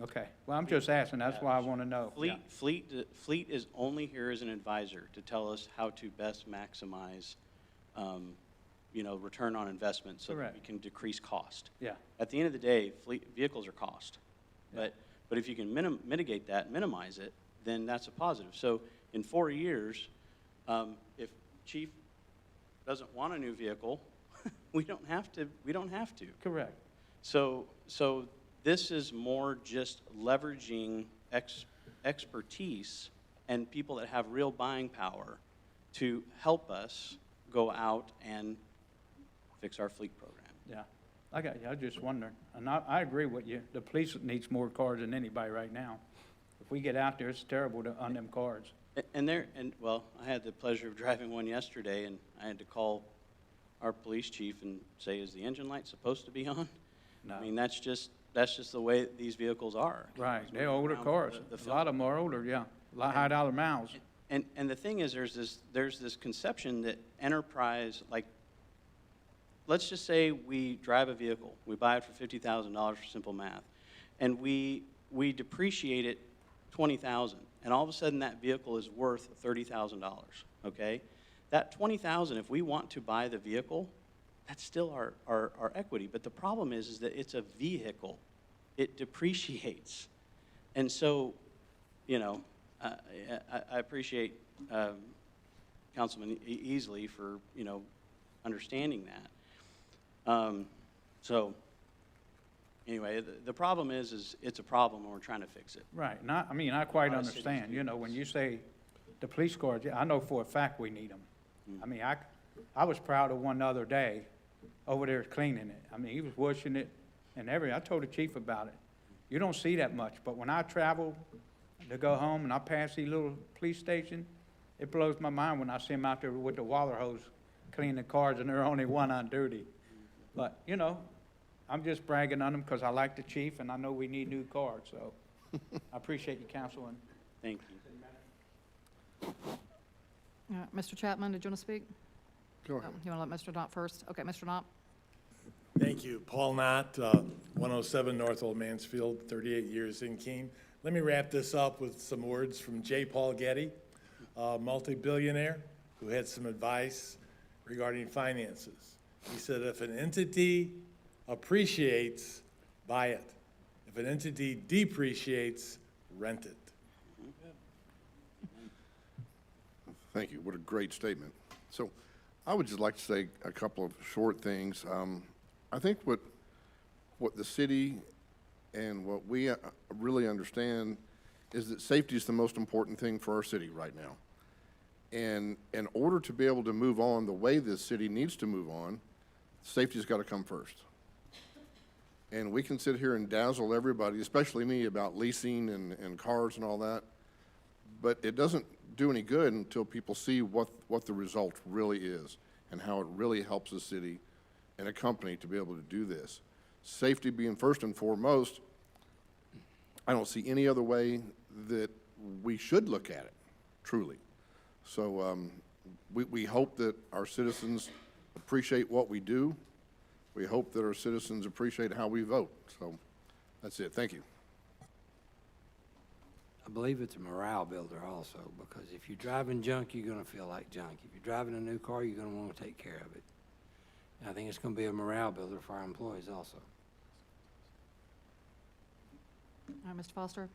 Okay, well, I'm just asking, that's why I want to know. Yeah. Fleet is only here as an advisor to tell us how to best maximize, return on investment so that Correct. we can decrease cost. Yeah, At the end of the day, vehicles are cost. But if you can mitigate that, minimize it, then that's a positive. So in 4 years, if Chief doesn't want a new vehicle, we don't have to. correct. So this is more just leveraging expertise and people that have real buying power to help us go out and fix our fleet program. Yeah. I got you, I was just wondering. And I agree with you. The police needs more cars than anybody right now. If we get out there, it's terrible on them cars. Well, I had the pleasure of driving one yesterday, and I had to call our police chief and say, is the engine light supposed to be on? No. I mean, that's just the way these vehicles are. Right, It's they're moving older around cars. the A lot of them are older, yeah. A lot high dollar miles. And the thing is, there's this conception that enterprise, like, let's just say we drive a vehicle, we buy it for $50,000 for simple math, and we depreciate it $20,000, and all of a sudden that vehicle is worth $30,000, okay? That $20,000, if we want to buy the vehicle, that's still our equity. But the problem is that it's a vehicle. It depreciates. And so, you know, I appreciate Councilman Easley for, you know, understanding that. So, anyway, the problem is it's a problem and we're trying to fix it. Right, I mean, I quite A lot of cities understand, do you know, this. when you say the police cars, yeah, I know for a fact we need them. I mean, I was proud of one the other day over there cleaning it. I mean, he was washing it and everything. I told the chief about it. You don't see that much, but when I travel to go home and I pass the little police station, it blows my mind when I see them out there with the water hose cleaning the cars and there are only one on duty. But, you know, I'm just bragging on them because I like the chief and I know we need new cars, so I appreciate you, Councilman. Thank you. Mr. Chapman, did you want to speak? Go ahead. You want to let Mr. Knott first? Okay, Mr. Knott. Thank you. Paul Knott, 107 North Old Mansfield, 38 years in Keene. Let me wrap this up with some words from J. Paul Getty, a multi-billionaire who had some advice regarding finances. He said, if an entity appreciates, buy it. If an entity depreciates, rent it. Thank you. What a great statement. So I would just like to say a couple of short things. I think what the city and what we really understand is that safety is the most important thing for our city right now. And in order to be able to move on the way this city needs to move on, safety's got to come first. And we can sit here and dazzle everybody, especially me, about leasing and cars and all that, but it doesn't do any good until people see what the result really is and how it really helps the city and a company to be able to do this. Safety being first and foremost, I don't see any other way that we should look at it, truly. So we hope that our citizens appreciate what we do. We hope that our citizens appreciate how we vote. So that's it. Thank you. I believe it's a morale builder also, because if you're driving junk, you're going to feel like junk. If you're driving a new car, you're going to want to take care of it. And I think it's going to be a morale builder for our employees also. All right, Mr. Foster.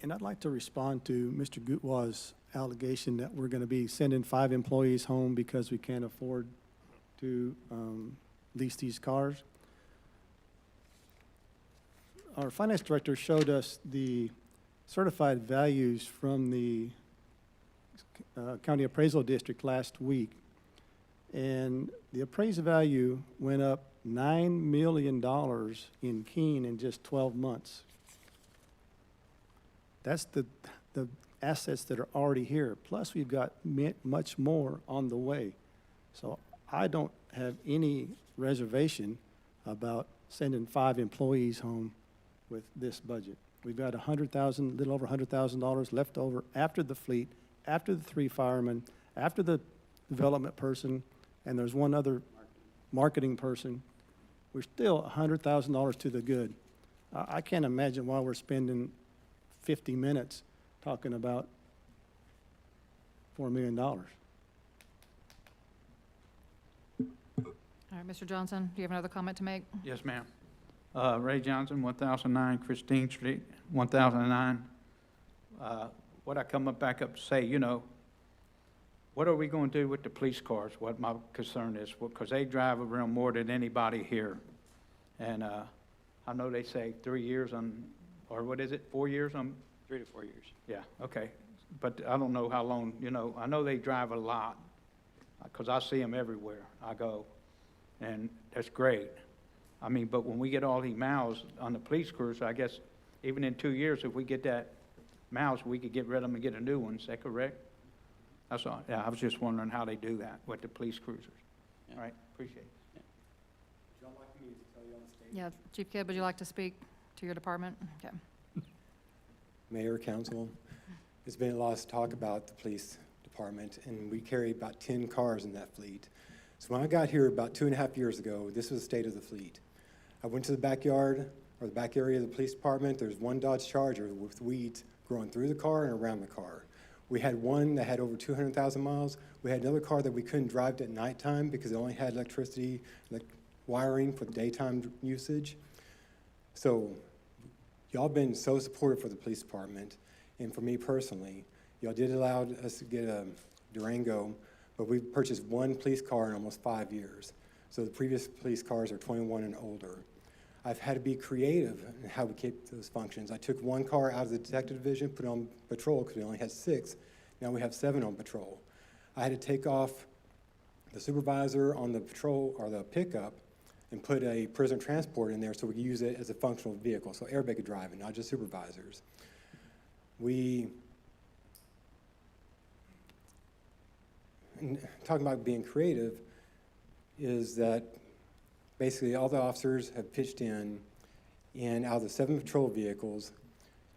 And I'd like to respond to Mr. Gutwah's allegation that we're going to be sending 5 employees home because we can't afford to lease these cars. Our finance director showed us the certified values from the county appraisal district last week. And the appraised value went up $9 million in Keene in just 12 months. That's the assets that are already here. Plus, we've got much more on the way. So I don't have any reservation about sending 5 employees home with this budget. We've got little over $100,000 left over after the fleet, after the 3 firemen, after the development person, and there's one other marketing person. We're still $100,000 to the good. I can't imagine why we're spending 50 minutes talking about $4 million. All right, Mr. Johnson, do you have another comment to make? Yes, ma'am. Ray Johnson, 1009 Christine Street, 1009. What I come back up to say, you know, what are we going to do with the police cars? What my concern is, because they drive around more than anybody here. And I know they say 3 years on, or what is it, 4 years on? 3 to 4 years. Yeah, okay. But I don't know how long, you know, I know they drive a lot because I see them everywhere I go, and that's great. I mean, but when we get all these miles on the police cruiser, I guess even in 2 years, if we get that miles, we could get rid of them and get a new one. Is that correct? That's all. Yeah, I was just wondering how they do that with the police cruisers. All right, appreciate it. Yeah, Chief Kidd, would you like to speak to your department? Okay. Mayor, council, there's been a lot of talk about the police department, and we carry about 10 cars in that fleet. So when I got here about 2.5 years ago, this was the state of the fleet. I went to the backyard, or the back area of the police department. There's one Dodge Charger with weeds growing through the car and around the car. We had one that had over 200,000 miles. We had another car that we couldn't drive at nighttime because it only had electricity, wiring for daytime usage. So y'all been so supportive for the police department, and for me personally. Y'all did allow us to get a Durango, but we've purchased one police car in almost 5 years. So the previous police cars are 21 and older. I've had to be creative in how we keep those functions. I took one car out of the detective division, put it on patrol because we only had 6. Now we have 7 on patrol. I had to take off the supervisor on the patrol or the pickup and put a prisoner transport in there so we could use it as a functional vehicle, so everybody could drive it, not just supervisors. And talking about being creative is that basically all the officers have pitched in, and out of the 7 patrol vehicles,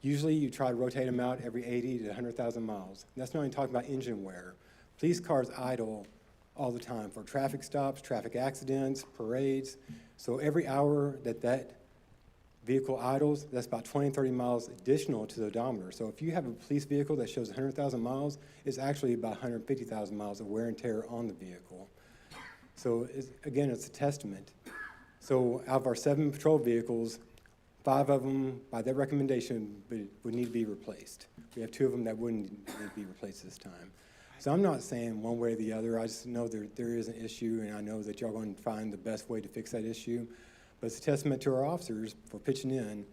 usually you try to rotate them out every 80 to 100,000 miles. And that's not even talking about engine wear. Police cars idle all the time for traffic stops, traffic accidents, parades. So every hour that vehicle idles, that's about 20, 30 miles additional to the odometer. So if you have a police vehicle that shows 100,000 miles, it's actually about 150,000 miles of wear and tear on the vehicle. So again, it's a testament. So out of our 7 patrol vehicles, 5 of them, by that recommendation, would need to be replaced. We have 2 of them that wouldn't need to be replaced this time. So I'm not saying one way or the other. I just know there is an issue, and I know that y'all going to find the best way to fix that issue. But it's a testament to our officers for pitching in.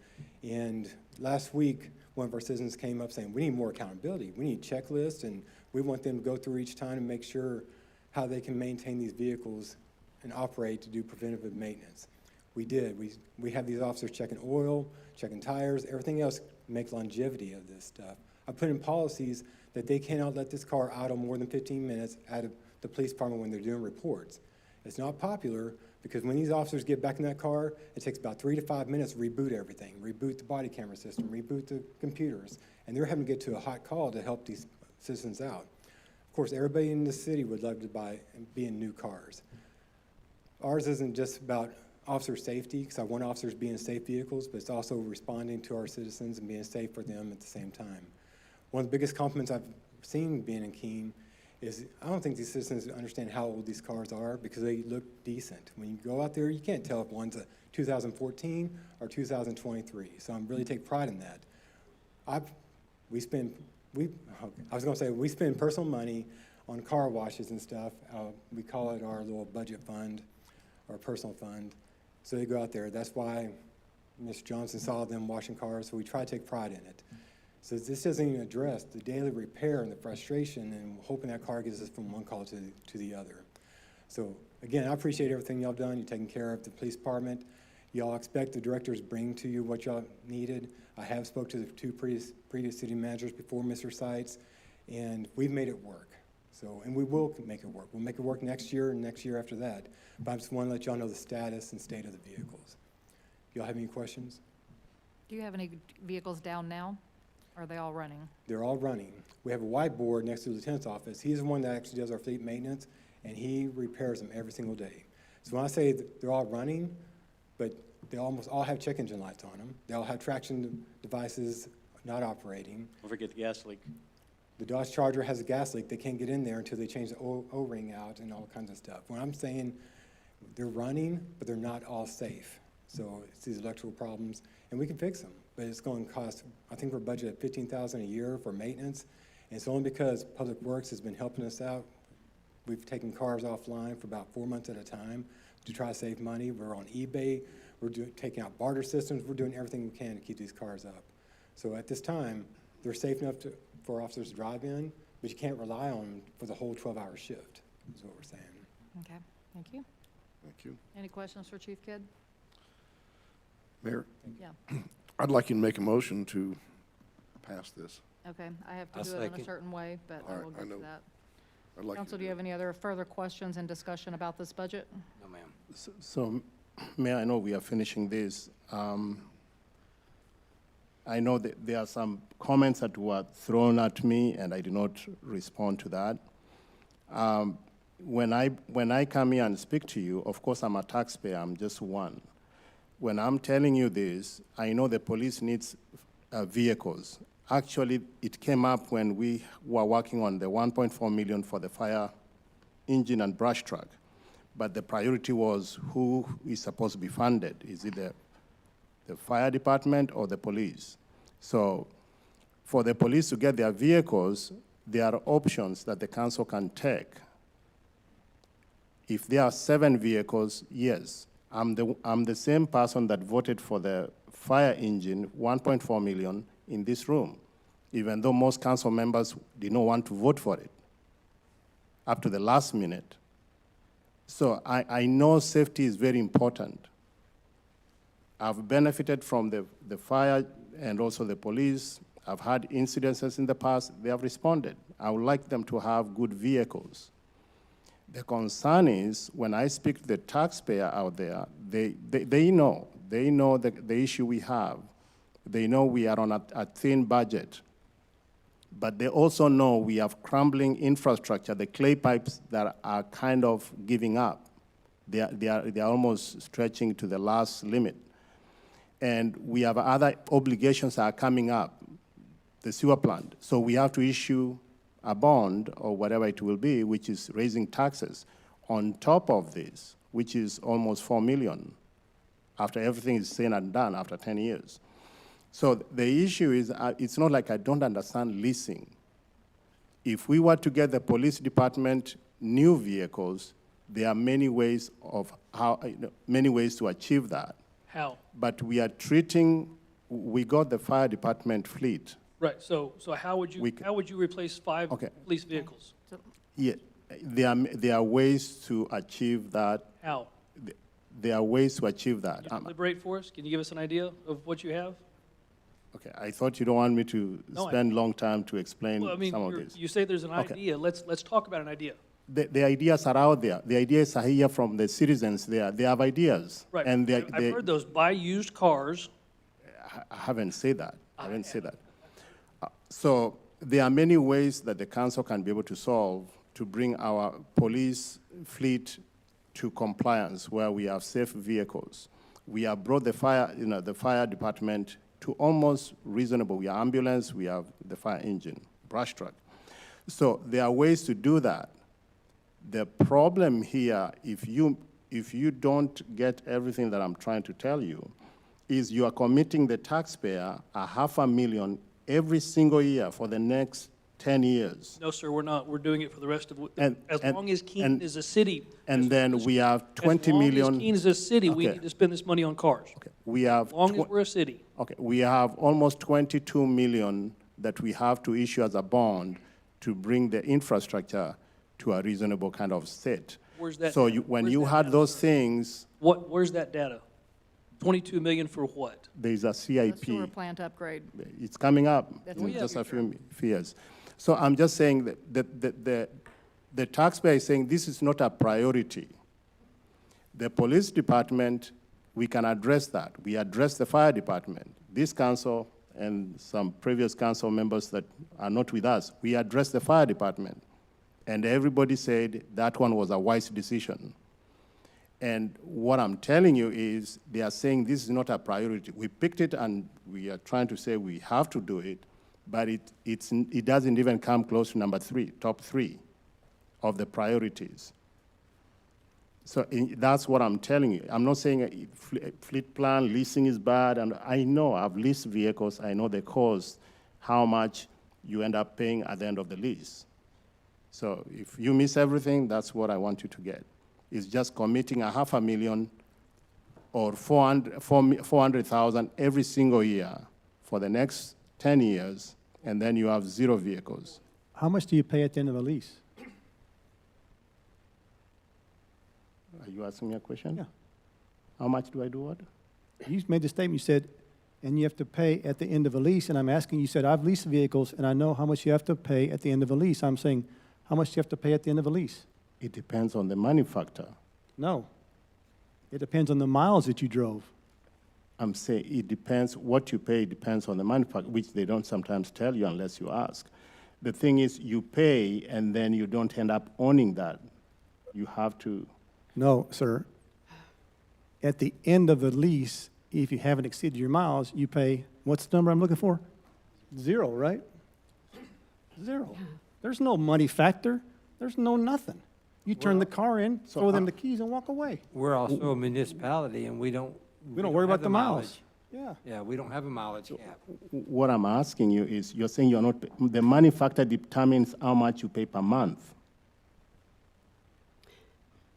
And last week, one of our citizens came up saying, we need more accountability. We need checklists, and we want them to go through each time and make sure how they can maintain these vehicles and operate to do preventative maintenance. We did. We have these officers checking oil, checking tires, everything else make longevity of this stuff. I put in policies that they cannot let this car idle more than 15 minutes out of the police department when they're doing reports. It's not popular because when these officers get back in that car, it takes about 3 to 5 minutes to reboot everything, reboot the body camera system, reboot the computers, and they're having to get to a hot call to help these citizens out. Of course, everybody in the city would love to be in new cars. Ours isn't just about officer safety, because I want officers being in safe vehicles, but it's also responding to our citizens and being safe for them at the same time. One of the biggest compliments I've seen being in Keene is I don't think these citizens understand how old these cars are because they look decent. When you go out there, you can't tell if one's a 2014 or 2023. So I'm really take pride in that. We spend personal money on car washes and stuff. We call it our little budget fund, our personal fund. So they go out there. That's why Mr. Johnson saw them washing cars, so we try to take pride in it. So this doesn't even address the daily repair and the frustration and hoping that car gets us from one call to the other. So again, I appreciate everything y'all done. You're taking care of the police department. Y'all expect the directors bring to you what y'all needed. I have spoke to the 2 previous city managers before Mr. Seitz, and we've made it work. So, and we will make it work. We'll make it work next year and next year after that. But I just want to let y'all know the status and state of the vehicles. Y'all have any questions? Do you have any vehicles down now? Or are they all running? They're all running. We have a whiteboard next to the lieutenant's office. He's the one that actually does our fleet maintenance, and he repairs them every single day. So when I say that they're all running, but they almost all have check engine lights on them. They all have traction devices not operating. Don't forget the gas leak. The Dodge Charger has a gas leak. They can't get in there until they change the O-ring out and all kinds of stuff. When I'm saying they're running, but they're not all safe. So it's these electrical problems, and we can fix them. But it's going to cost, I think we're budgeted $15,000 a year for maintenance. And it's only because Public Works has been helping us out. We've taken cars offline for about 4 months at a time to try to save money. We're on eBay. We're taking out barter systems. We're doing everything we can to keep these cars up. So at this time, they're safe enough for officers to drive in, but you can't rely on them for the whole 12-hour shift, is what we're saying. Okay, thank you. Thank you. Any questions for Chief Kidd? Mayor, Yeah, I'd like you to make a motion to pass this. okay, I have to I'll do it in a second. certain way, but All I right, will I get to know. that. I'd like Council, to do you have any other further questions and discussion about this budget? No, ma'am. So, Mayor, I know we are finishing this. I know that there are some comments that were thrown at me, and I did not respond to that. When I come here and speak to you, of course, I'm a taxpayer, I'm just one. When I'm telling you this, I know the police needs vehicles. Actually, it came up when we were working on the 1.4 million for the fire engine and brush truck. But the priority was who is supposed to be funded. Is it the fire department or the police? So for the police to get their vehicles, there are options that the council can take. If there are 7 vehicles, yes, I'm the same person that voted for the fire engine, 1.4 million, in this room, even though most council members did not want to vote for it up to the last minute. So I know safety is very important. I've benefited from the fire and also the police. I've had incidences in the past. They have responded. I would like them to have good vehicles. The concern is when I speak to the taxpayer out there, they know the issue we have. They know we are on a thin budget. But they also know we have crumbling infrastructure, the clay pipes that are kind of giving up. They are almost stretching to the last limit. And we have other obligations that are coming up, the sewer plant. So we have to issue a bond or whatever it will be, which is raising taxes on top of this, which is almost 4 million after everything is said and done after 10 years. So the issue is, it's not like I don't understand leasing. If we were to get the police department new vehicles, there are many ways to achieve that. How? But we got the fire department fleet. Right, so how would you replace 5 Okay. police vehicles? Yeah, there are ways to achieve that. How? There are ways to achieve that. Can you deliberate for us? Can you give us an idea of what you have? Okay, I thought you don't want me to spend long time to explain Well, I mean, some of this. you say there's an Okay. idea. Let's talk about an idea. The ideas are out there. The ideas are here from the citizens there. They have ideas. Right. And I've heard those. Buy used cars. I haven't said that. So there are many ways that the council can be able to solve to bring our police fleet to compliance where we have safe vehicles. We have brought the fire department to almost reasonable. We have ambulance, we have the fire engine, brush truck. So there are ways to do that. The problem here, if you don't get everything that I'm trying to tell you, is you are committing the taxpayer $500,000 every single year for the next 10 years. No, sir, we're not. We're doing it for the rest of, And- as and- long as Keene and- is a city. And then we have 20 million. As long as Keene is a city, we Okay. need to spend this money on cars. Okay, we have. As long as we're a city. Okay, we have almost 22 million that we have to issue as a bond to bring the infrastructure to a reasonable kind of state. Where's that So data? when Where's you that had data, those sir? things, Where's that data? 22 million for what? there's a The sewer CIP. plant upgrade. It's coming up That's in in the just a future. few years. So I'm just saying that the taxpayer is saying this is not a priority. The police department, we can address that. We address the fire department. This council and some previous council members that are not with us, we addressed the fire department. And everybody said that one was a wise decision. And what I'm telling you is they are saying this is not a priority. We picked it and we are trying to say we have to do it, but it doesn't even come close to number 3, top 3 of the priorities. So that's what I'm telling you. I'm not saying a fleet plan, leasing is bad, and I know I've leased vehicles, I know the cost, how much you end up paying at the end of the lease. So if you miss everything, that's what I want you to get. It's just committing $500,000 or 400,000 every single year for the next 10 years, and then you have 0 vehicles. How much do you pay at the end of the lease? Are you asking me a question? Yeah. How much do I do what? You made the statement, you said, and you have to pay at the end of a lease, and I'm asking, you said, I've leased vehicles, and I know how much you have to pay at the end of a lease. I'm saying, how much do you have to pay at the end of a lease? It depends on the money factor. No. It depends on the miles that you drove. I'm saying it depends, what you pay depends on the money factor, which they don't sometimes tell you unless you ask. The thing is, you pay, and then you don't end up owning that. You have to. No, sir. At the end of the lease, if you haven't exceeded your miles, you pay, what's the number I'm looking for? 0, right? 0. There's no money factor. There's no nothing. You turn the car in, throw them the keys, and walk away. We're also a municipality, and we don't worry have about the miles. mileage. Yeah. Yeah, we don't have a mileage cap. What I'm asking you is, you're saying you're not, the money factor determines how much you pay per month.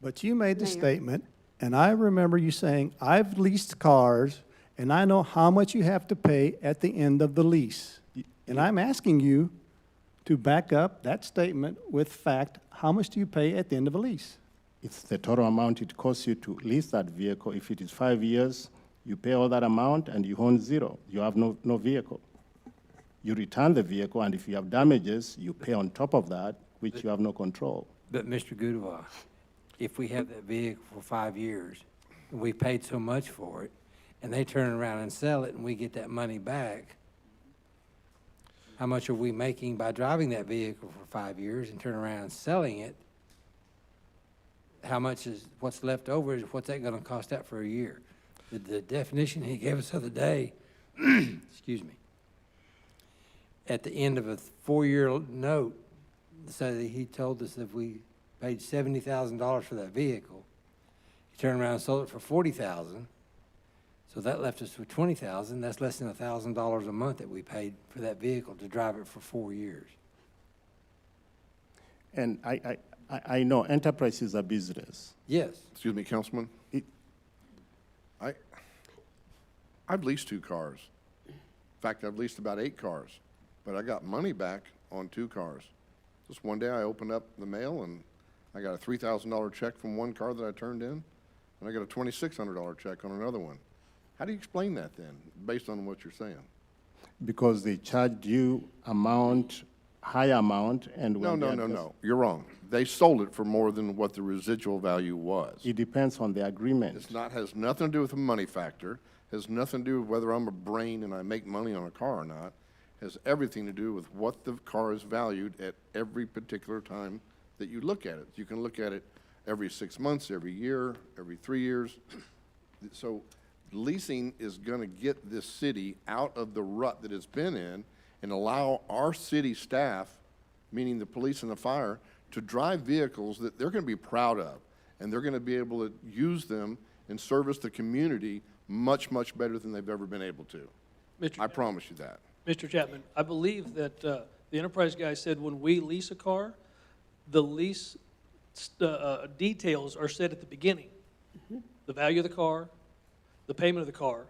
But you made the Mayor. statement, and I remember you saying, I've leased cars, and I know how much you have to pay at the end of the lease. And I'm asking you to back up that statement with fact, how much do you pay at the end of a lease? It's the total amount it costs you to lease that vehicle. If it is 5 years, you pay all that amount and you own 0. You have no vehicle. You return the vehicle, and if you have damages, you pay on top of that, which you have no control. But Mr. Goodwa, if we have that vehicle for 5 years, and we paid so much for it, and they turn around and sell it, and we get that money back, how much are we making by driving that vehicle for 5 years and turn around and selling it? How much is, what's left over, is what's that gonna cost out for a year? The definition he gave us the other day, excuse me, at the end of a 4-year note, so that he told us if we paid $70,000 for that vehicle, he turned around and sold it for $40,000, so that left us with $20,000. That's less than $1,000 a month that we paid for that vehicle to drive it for 4 years. And I know enterprise is a business. Yes. Excuse me, Councilman? I've leased 2 cars. In fact, I've leased about 8 cars, but I got money back on 2 cars. Just one day I opened up the mail and I got a $3,000 check from one car that I turned in, and I got a $2,600 check on another one. How do you explain that then, based on what you're saying? Because they charged you high amount, and when No. You're wrong. They sold it for more than what the residual value was. It depends on the agreement. Has nothing to do with the money factor, has nothing to do with whether I'm a brain and I make money on a car or not, has everything to do with what the car is valued at every particular time that you look at it. You can look at it every 6 months, every year, every 3 years. So leasing is gonna get this city out of the rut that it's been in and allow our city staff, meaning the police and the fire, to drive vehicles that they're gonna be proud of. And they're gonna be able to use them and service the community much, much better than they've ever been able to. I promise you that. Mr. Chapman, I believe that the enterprise guy said when we lease a car, the lease details are set at the beginning. The value of the car, the payment of the car.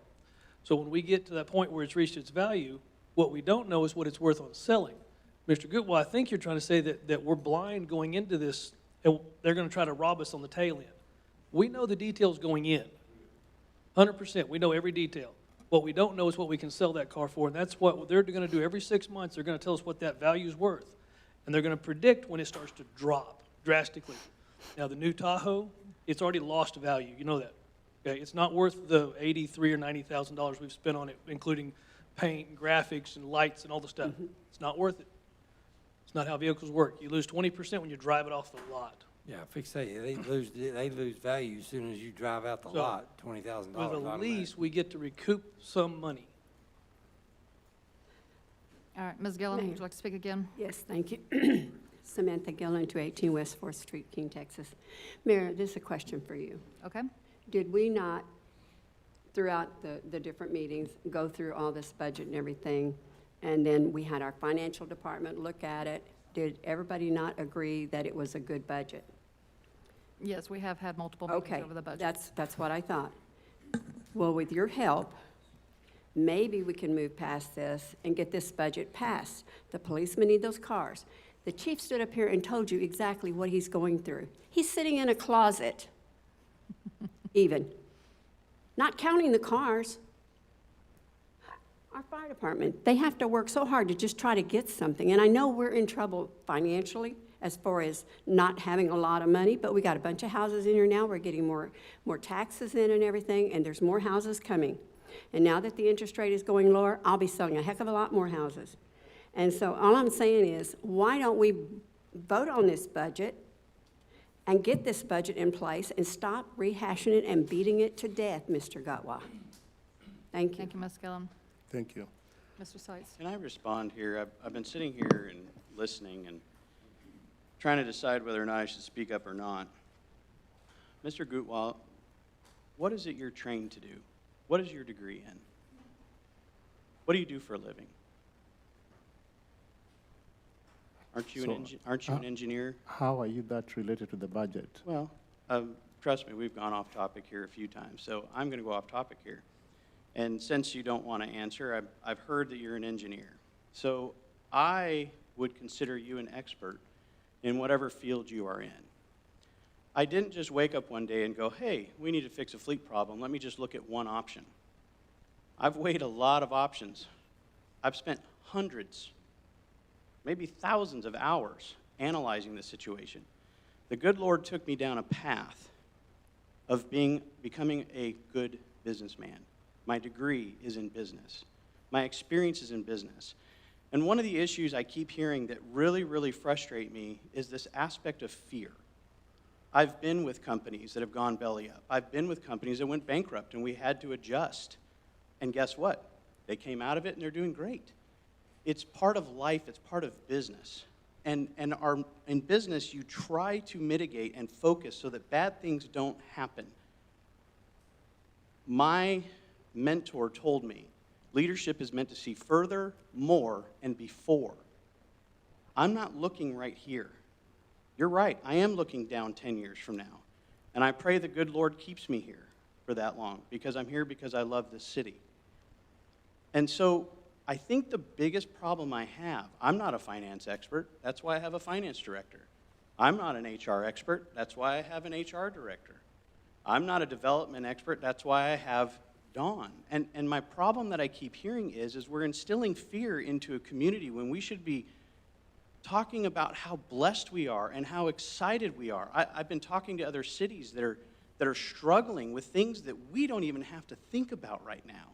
So when we get to that point where it's reached its value, what we don't know is what it's worth on selling. Mr. Goodwell, I think you're trying to say that we're blind going into this, and they're going to try to rob us on the tail end. We know the details going in, 100%. We know every detail. What we don't know is what we can sell that car for, and that's what they're going to do every 6 months. They're going to tell us what that value is worth, and they're going to predict when it starts to drop drastically. Now, the new Tahoe, it's already lost value. You know that. Okay, it's not worth the $83,000 or $90,000 we've spent on it, including paint and graphics and lights and all the stuff. It's not worth it. It's not how vehicles work. You lose 20% when you drive it off the lot. Yeah, fix that. They lose value as soon as you drive out the So, lot, $20,000. With a lease, we get to recoup some money. All right, Ms. Gillen, would you like to speak again? Yes, thank you. Samantha Gillen, 218 West 4th Street, Keene, Texas. Mayor, this is a question for you. Okay. Did we not, throughout the different meetings, go through all this budget and everything, and then we had our financial department look at it? Did everybody not agree that it was a good budget? Yes, we have had multiple meetings Okay, over the budget. that's what I thought. Well, with your help, maybe we can move past this and get this budget passed. The policemen need those cars. The chief stood up here and told you exactly what he's going through. He's sitting in a closet, even. not counting the cars. Our fire department, they have to work so hard to just try to get something. And I know we're in trouble financially as far as not having a lot of money, but we got a bunch of houses in here now. We're getting more taxes in and everything, and there's more houses coming. And now that the interest rate is going lower, I'll be selling a heck of a lot more houses. And so all I'm saying is, why don't we vote on this budget and get this budget in place and stop rehashing it and beating it to death, Mr. Gutwa? Thank you. Thank you, Ms. Gillum. Thank you. Mr. Seitz. Can I respond here? I've been sitting here and listening and trying to decide whether or not I should speak up or not. Mr. Gutwal, what is it you're trained to do? What is your degree in? What do you do for a living? Aren't you an engineer? How are you that related to the budget? Well, trust me, we've gone off topic here a few times, so I'm going to go off topic here. And since you don't want to answer, I've heard that you're an engineer. So I would consider you an expert in whatever field you are in. I didn't just wake up one day and go, hey, we need to fix a fleet problem. Let me just look at one option. I've weighed a lot of options. I've spent hundreds, maybe thousands of hours analyzing the situation. The good Lord took me down a path of becoming a good businessman. My degree is in business. My experience is in business. And one of the issues I keep hearing that really, really frustrate me is this aspect of fear. I've been with companies that have gone belly up. I've been with companies that went bankrupt and we had to adjust. And guess what? They came out of it and they're doing great. It's part of life. It's part of business. And in business, you try to mitigate and focus so that bad things don't happen. My mentor told me, leadership is meant to see further, more, and before. I'm not looking right here. You're right, I am looking down 10 years from now. And I pray the good Lord keeps me here for that long, because I'm here because I love this city. And so I think the biggest problem I have, I'm not a finance expert, that's why I have a finance director. I'm not an HR expert, that's why I have an HR director. I'm not a development expert, that's why I have Dawn. And my problem that I keep hearing is we're instilling fear into a community when we should be talking about how blessed we are and how excited we are. I've been talking to other cities that are struggling with things that we don't even have to think about right now.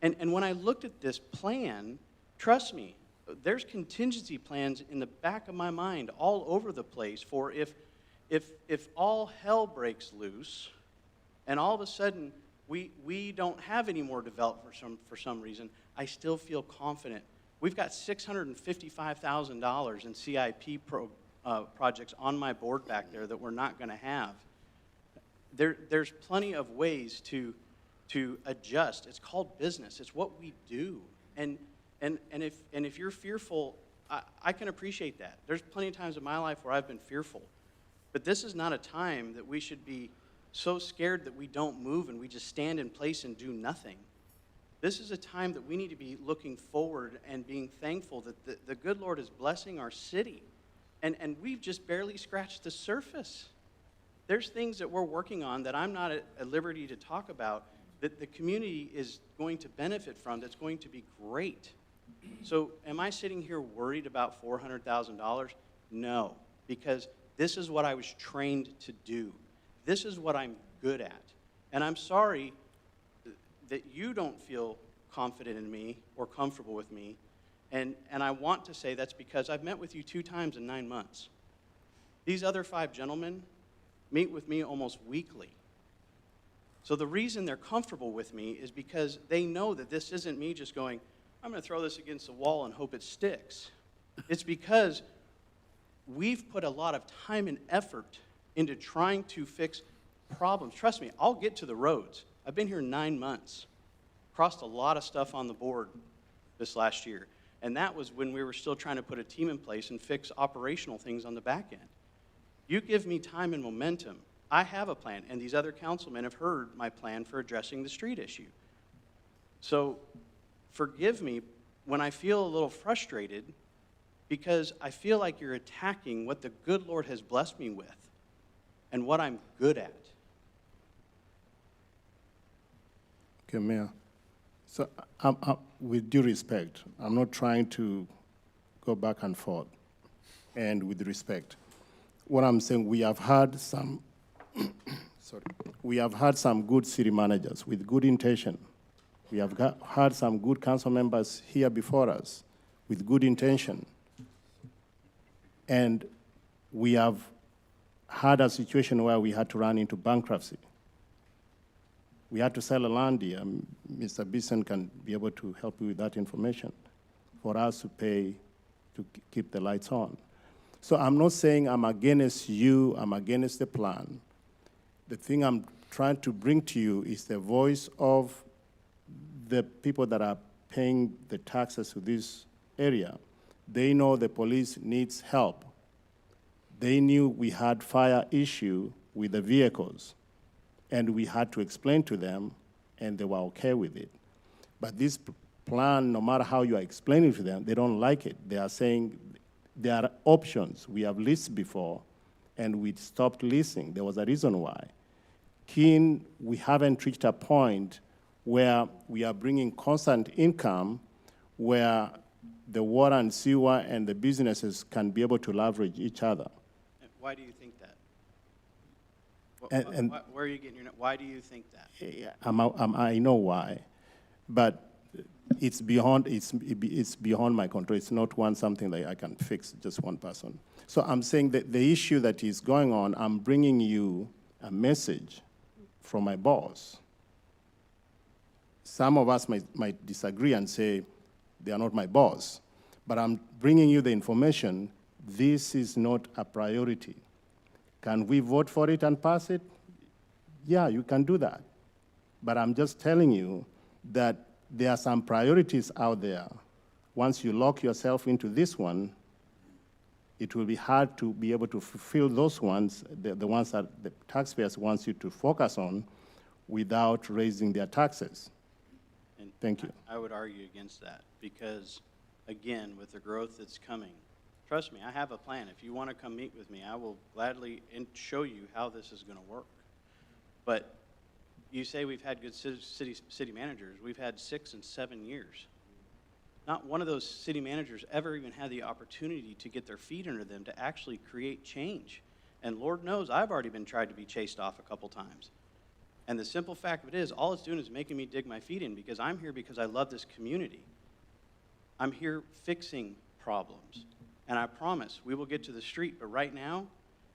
And when I looked at this plan, trust me, there's contingency plans in the back of my mind all over the place for if all hell breaks loose and all of a sudden we don't have any more development for some reason, I still feel confident. We've got $655,000 in CIP projects on my board back there that we're not going to have. There's plenty of ways to adjust. It's called business. It's what we do. And if you're fearful, I can appreciate that. There's plenty of times in my life where I've been fearful. But this is not a time that we should be so scared that we don't move and we just stand in place and do nothing. This is a time that we need to be looking forward and being thankful that the good Lord is blessing our city. And we've just barely scratched the surface. There's things that we're working on that I'm not at liberty to talk about that the community is going to benefit from, that's going to be great. So am I sitting here worried about $400,000? No, because this is what I was trained to do. This is what I'm good at. And I'm sorry that you don't feel confident in me or comfortable with me. And I want to say that's because I've met with you 2 times in 9 months. These other 5 gentlemen meet with me almost weekly. So the reason they're comfortable with me is because they know that this isn't me just going, I'm going to throw this against the wall and hope it sticks. It's because we've put a lot of time and effort into trying to fix problems. Trust me, I'll get to the roads. I've been here 9 months, crossed a lot of stuff on the board this last year. And that was when we were still trying to put a team in place and fix operational things on the back end. You give me time and momentum, I have a plan, and these other councilmen have heard my plan for addressing the street issue. So forgive me when I feel a little frustrated because I feel like you're attacking what the good Lord has blessed me with and what I'm good at. Okay, Mayor. So, with due respect, I'm not trying to go back and forth, and with respect. What I'm saying, we have had some, we have had some good city managers with good intention. We have had some good council members here before us with good intention. And we have had a situation where we had to run into bankruptcy. We had to sell a land here. Mr. Bison can be able to help you with that information for us to pay to keep the lights on. So I'm not saying I'm against you, I'm against the plan. The thing I'm trying to bring to you is the voice of the people that are paying the taxes to this area. They know the police needs help. They knew we had fire issue with the vehicles, and we had to explain to them, and they were okay with it. But this plan, no matter how you are explaining to them, they don't like it. They are saying there are options. We have lists before, and we stopped listing. There was a reason why. Keene, we haven't reached a point where we are bringing constant income where the water and sewer and the businesses can be able to leverage each other. Why do you think that? And Where are you getting your, why do you think that? I know why, but it's beyond my control. It's not something that I can fix, just one person. So I'm saying that the issue that is going on, I'm bringing you a message from my boss. Some of us might disagree and say, they are not my boss, but I'm bringing you the information. This is not a priority. Can we vote for it and pass it? Yeah, you can do that. But I'm just telling you that there are some priorities out there. Once you lock yourself into this one, it will be hard to be able to fulfill those ones, the ones that the taxpayers want you to focus on without raising their taxes. And Thank you. I would argue against that because, again, with the growth that's coming, trust me, I have a plan. If you want to come meet with me, I will gladly show you how this is going to work. But you say we've had good city managers. We've had 6 and 7 years. Not one of those city managers ever even had the opportunity to get their feet under them to actually create change. And Lord knows I've already been tried to be chased off a couple times. And the simple fact of it is, all it's doing is making me dig my feet in because I'm here because I love this community. I'm here fixing problems. And I promise we will get to the street, but right now,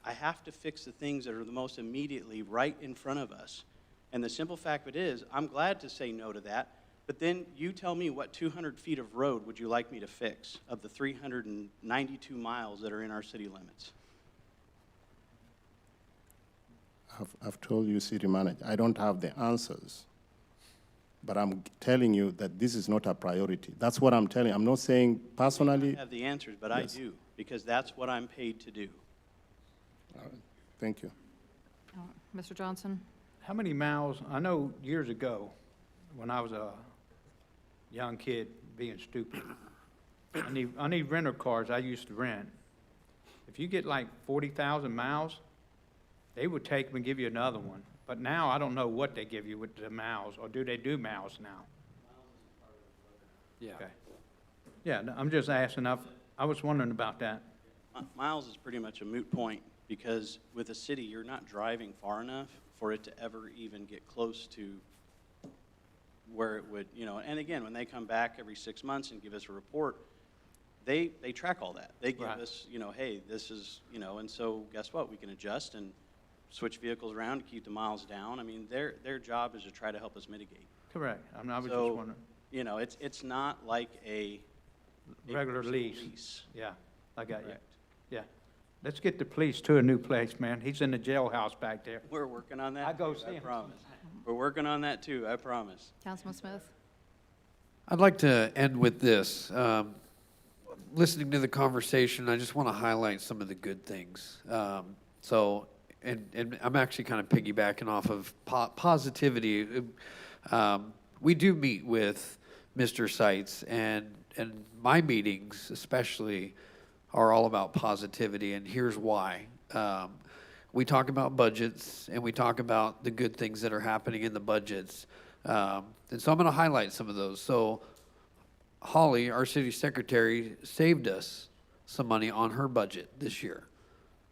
I have to fix the things that are the most immediately right in front of us. And the simple fact of it is, I'm glad to say no to that, but then you tell me what 200 feet of road would you like me to fix of the 392 miles that are in our city limits? I've told you, city manager, I don't have the answers, but I'm telling you that this is not a priority. That's what I'm telling you. I'm not saying personally. I don't have the answers, but Yes. I do, because that's what I'm paid to do. Thank you. Mr. Johnson? How many miles, I know years ago, when I was a young kid being stupid, I need rental cars I used to rent. If you get like 40,000 miles, they would take them and give you another one. But now I don't know what they give you with the miles, or do they do miles now? Yeah. Okay. Yeah, no, I'm just asking, I was wondering about that. Miles is pretty much a moot point, because with a city, you're not driving far enough for it to ever even get close to where it would, and again, when they come back every 6 months and give us a report, they track all that. They give Right. us, hey, this is, and so guess what? We can adjust and switch vehicles around to keep the miles down. I mean, their job is to try to help us mitigate. Correct. I was just So, wondering. it's not like a Regular personal lease. Yeah, I got you. Correct. Yeah. Let's get the police to a new place, man. He's in the jailhouse back there. We're working on that. I go too, see him. promise. We're working on that too, I promise. Councilman Smith? I'd like to end with this. Listening to the conversation, I just want to highlight some of the good things. And I'm actually kind of piggybacking off of positivity. We do meet with Mr. Seitz, and my meetings especially are all about positivity, and here's why. We talk about budgets, and we talk about the good things that are happening in the budgets. And so I'm going to highlight some of those. So Holly, our city secretary, saved us some money on her budget this year.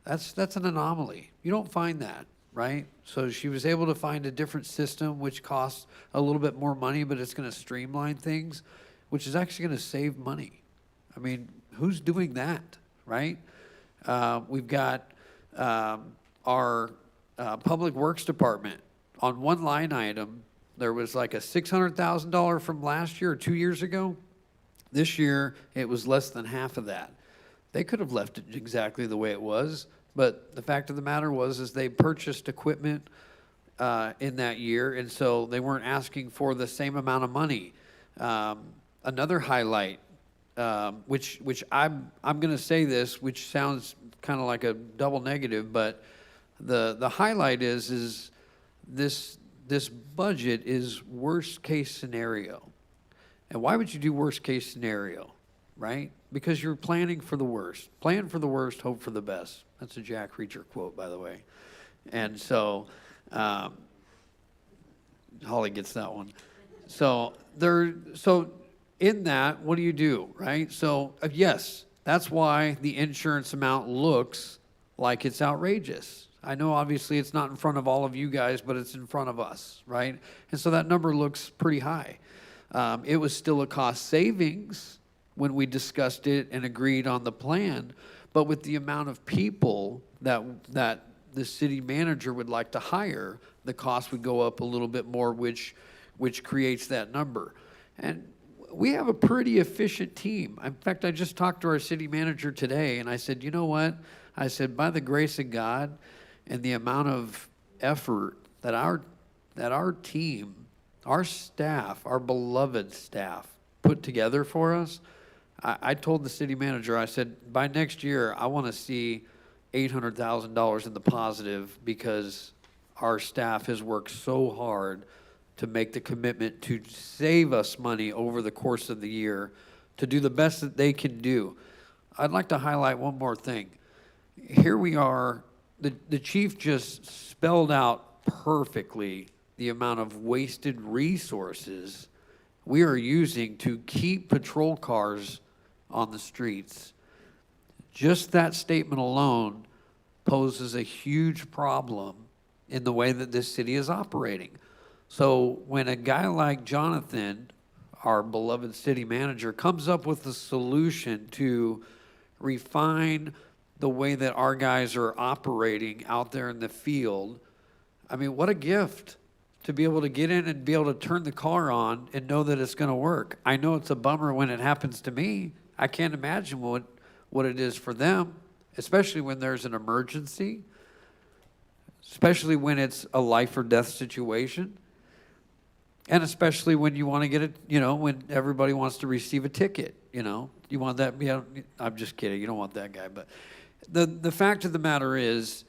That's an anomaly. You don't find that, right? So she was able to find a different system which costs a little bit more money, but it's going to streamline things, which is actually going to save money. I mean, who's doing that, right? We've got our Public Works Department. On one line item, there was like a $600,000 from last year or 2 years ago. This year, it was less than half of that. They could have left it exactly the way it was, but the fact of the matter is they purchased equipment in that year, and so they weren't asking for the same amount of money. Another highlight, which I'm going to say this, which sounds kind of like a double negative, but the highlight is this budget is worst case scenario. And why would you do worst case scenario, right? Because you're planning for the worst. Plan for the worst, hope for the best. That's a Jack Reacher quote, by the way. And so, Holly gets that one. So in that, what do, right? So yes, that's why the insurance amount looks like it's outrageous. I know obviously it's not in front of all of you guys, but it's in front of us, right? And so that number looks pretty high. It was still a cost savings when we discussed it and agreed on the plan, but with the amount of people that the city manager would like to hire, the cost would go up a little bit more, which creates that number. And we have a pretty efficient team. In fact, I just talked to our city manager today, and I said, you know what? I said, by the grace of God and the amount of effort that our team, our staff, our beloved staff, put together for us, I told the city manager, I said, by next year, I want to see $800,000 in the positive because our staff has worked so hard to make the commitment to save us money over the course of the year, to do the best that they can do. I'd like to highlight one more thing. Here we are, the chief just spelled out perfectly the amount of wasted resources we are using to keep patrol cars on the streets. Just that statement alone poses a huge problem in the way that this city is operating. So when a guy like Jonathan, our beloved city manager, comes up with a solution to refine the way that our guys are operating out there in the field, I mean, what a gift to be able to get in and be able to turn the car on and know that it's going to work. I know it's a bummer when it happens to me. I can't imagine what it is for them, especially when there's an emergency, especially when it's a life or death situation, and especially when you want to get it, when everybody wants to receive a ticket, you want that. I'm just kidding. You don't want that guy. But the fact of the matter is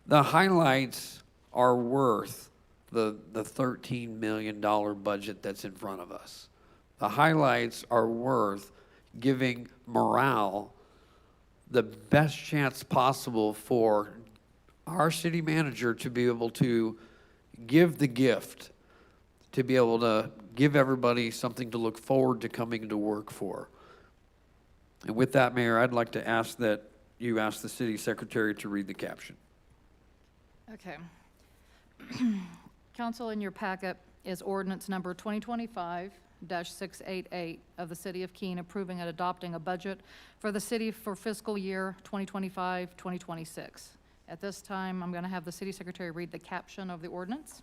the highlights are worth the $13 million budget that's in front of us. The highlights are worth giving morale the best chance possible for our city manager to be able to give the gift, to be able to give everybody something to look forward to coming to work for. And with that, Mayor, I'd like to ask that you ask the city secretary to read the caption. Okay. Council, in your packet is ordinance number 2025-688 of the City of Keene approving and adopting a budget for the city for fiscal year 2025-2026. At this time, I'm going to have the city secretary read the caption of the ordinance.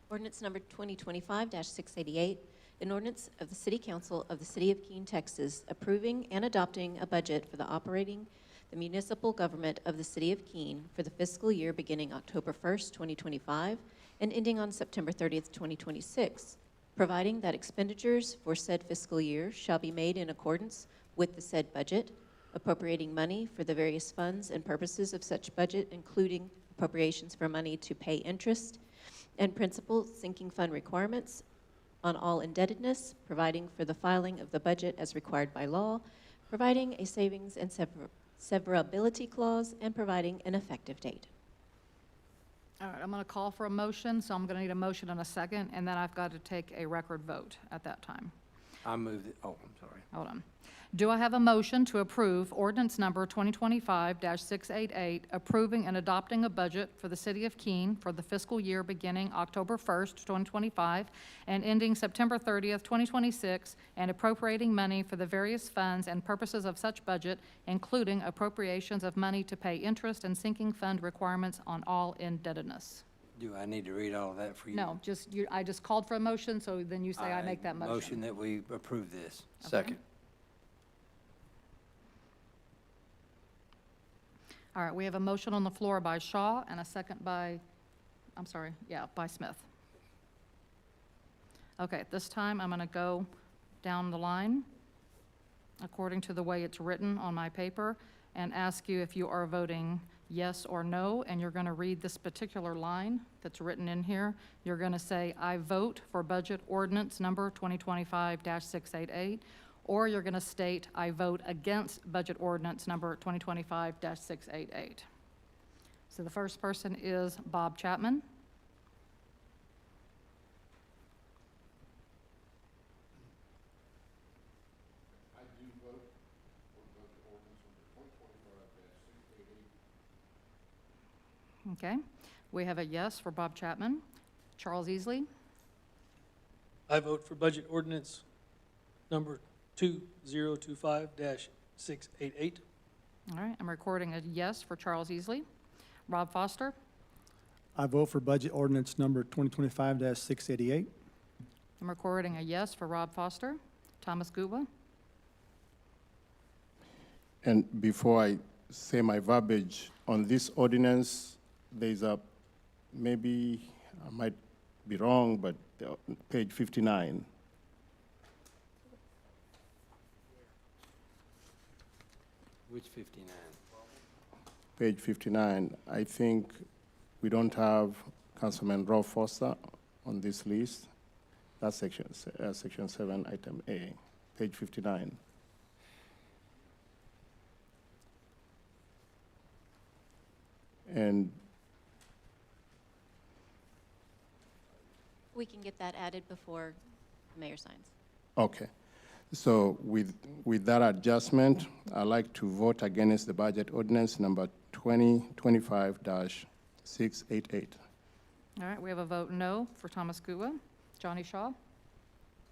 Ordinance number 2025-688, an ordinance of the City Council of the City of Keene, Texas, approving and adopting a budget for the operating the municipal government of the City of Keene for the fiscal year beginning October 1st, 2025, and ending on September 30th, 2026, providing that expenditures for said fiscal year shall be made in accordance with the said budget, appropriating money for the various funds and purposes of such budget, including appropriations for money to pay interest and principal sinking fund requirements on all indebtedness, providing for the filing of the budget as required by law, providing a savings and severability clause, and providing an effective date. All right, I'm going to call for a motion, so I'm going to need a motion and a second, and then I've got to take a record vote at that time. I moved it, oh, I'm sorry. Hold on. Do I have a motion to approve ordinance number 2025-688, approving and adopting a budget for the city of Keene for the fiscal year beginning October 1st, 2025, and ending September 30th, 2026, and appropriating money for the various funds and purposes of such budget, including appropriations of money to pay interest and sinking fund requirements on all indebtedness? Do I need to read all of that for you? No, I just called for a motion, so then you say I make that motion. Motion that we approve this. Second. All right, we have a motion on the floor by Shaw and a second by, by Smith. Okay, at this time, I'm going to go down the line according to the way it's written on my paper and ask you if you are voting yes or no, and you're going to read this particular line that's written in here. You're going to say, I vote for budget ordinance number 2025-688, or you're going to state, I vote against budget ordinance number 2025-688. So the first person is Bob Chapman. I do vote for budget ordinance number 2025-688. Okay, we have a yes for Bob Chapman. Charles Easley? I vote for budget ordinance number 2025-688. All right, I'm recording a yes for Charles Easley. Rob Foster? I vote for budget ordinance number 2025-688. I'm recording a yes for Rob Foster. Thomas Gutwa? And before I say my verbiage on this ordinance, there's maybe I might be wrong, but page 59. Which 59? Page 59, I think we don't have Councilman Rob Foster on this list. That's section 7, item A, page 59. And We can get that added before the mayor signs. okay. So with that adjustment, I'd like to vote against the budget ordinance number 2025-688. All right, we have a vote no for Thomas Gutwa. Johnny Shaw?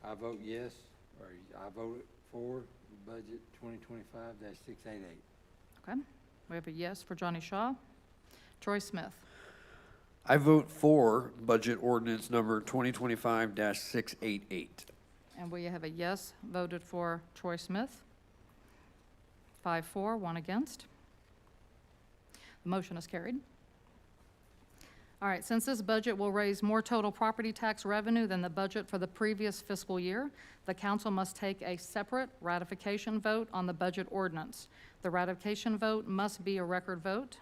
I vote yes, or I vote for budget 2025-688. Okay, we have a yes for Johnny Shaw. Troy Smith? I vote for budget ordinance number 2025-688. And we have a yes voted for Troy Smith. 5-4, 1 against. The motion is carried. All right, since this budget will raise more total property tax revenue than the budget for the previous fiscal year, the council must take a separate ratification vote on the budget ordinance. The ratification vote must be a record vote.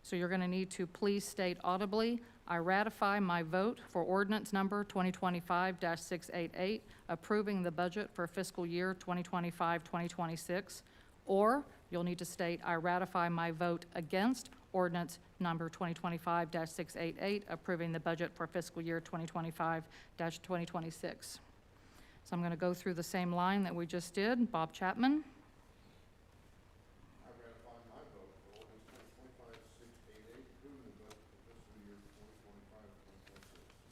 So you're going to need to please state audibly, I ratify my vote for ordinance number 2025-688, approving the budget for fiscal year 2025-2026, or you'll need to state, I ratify my vote against ordinance number 2025-688, approving the budget for fiscal year 2025-2026. So I'm going to go through the same line that we just did. Bob Chapman? I ratify my vote for ordinance 2025-688, approving the budget for fiscal year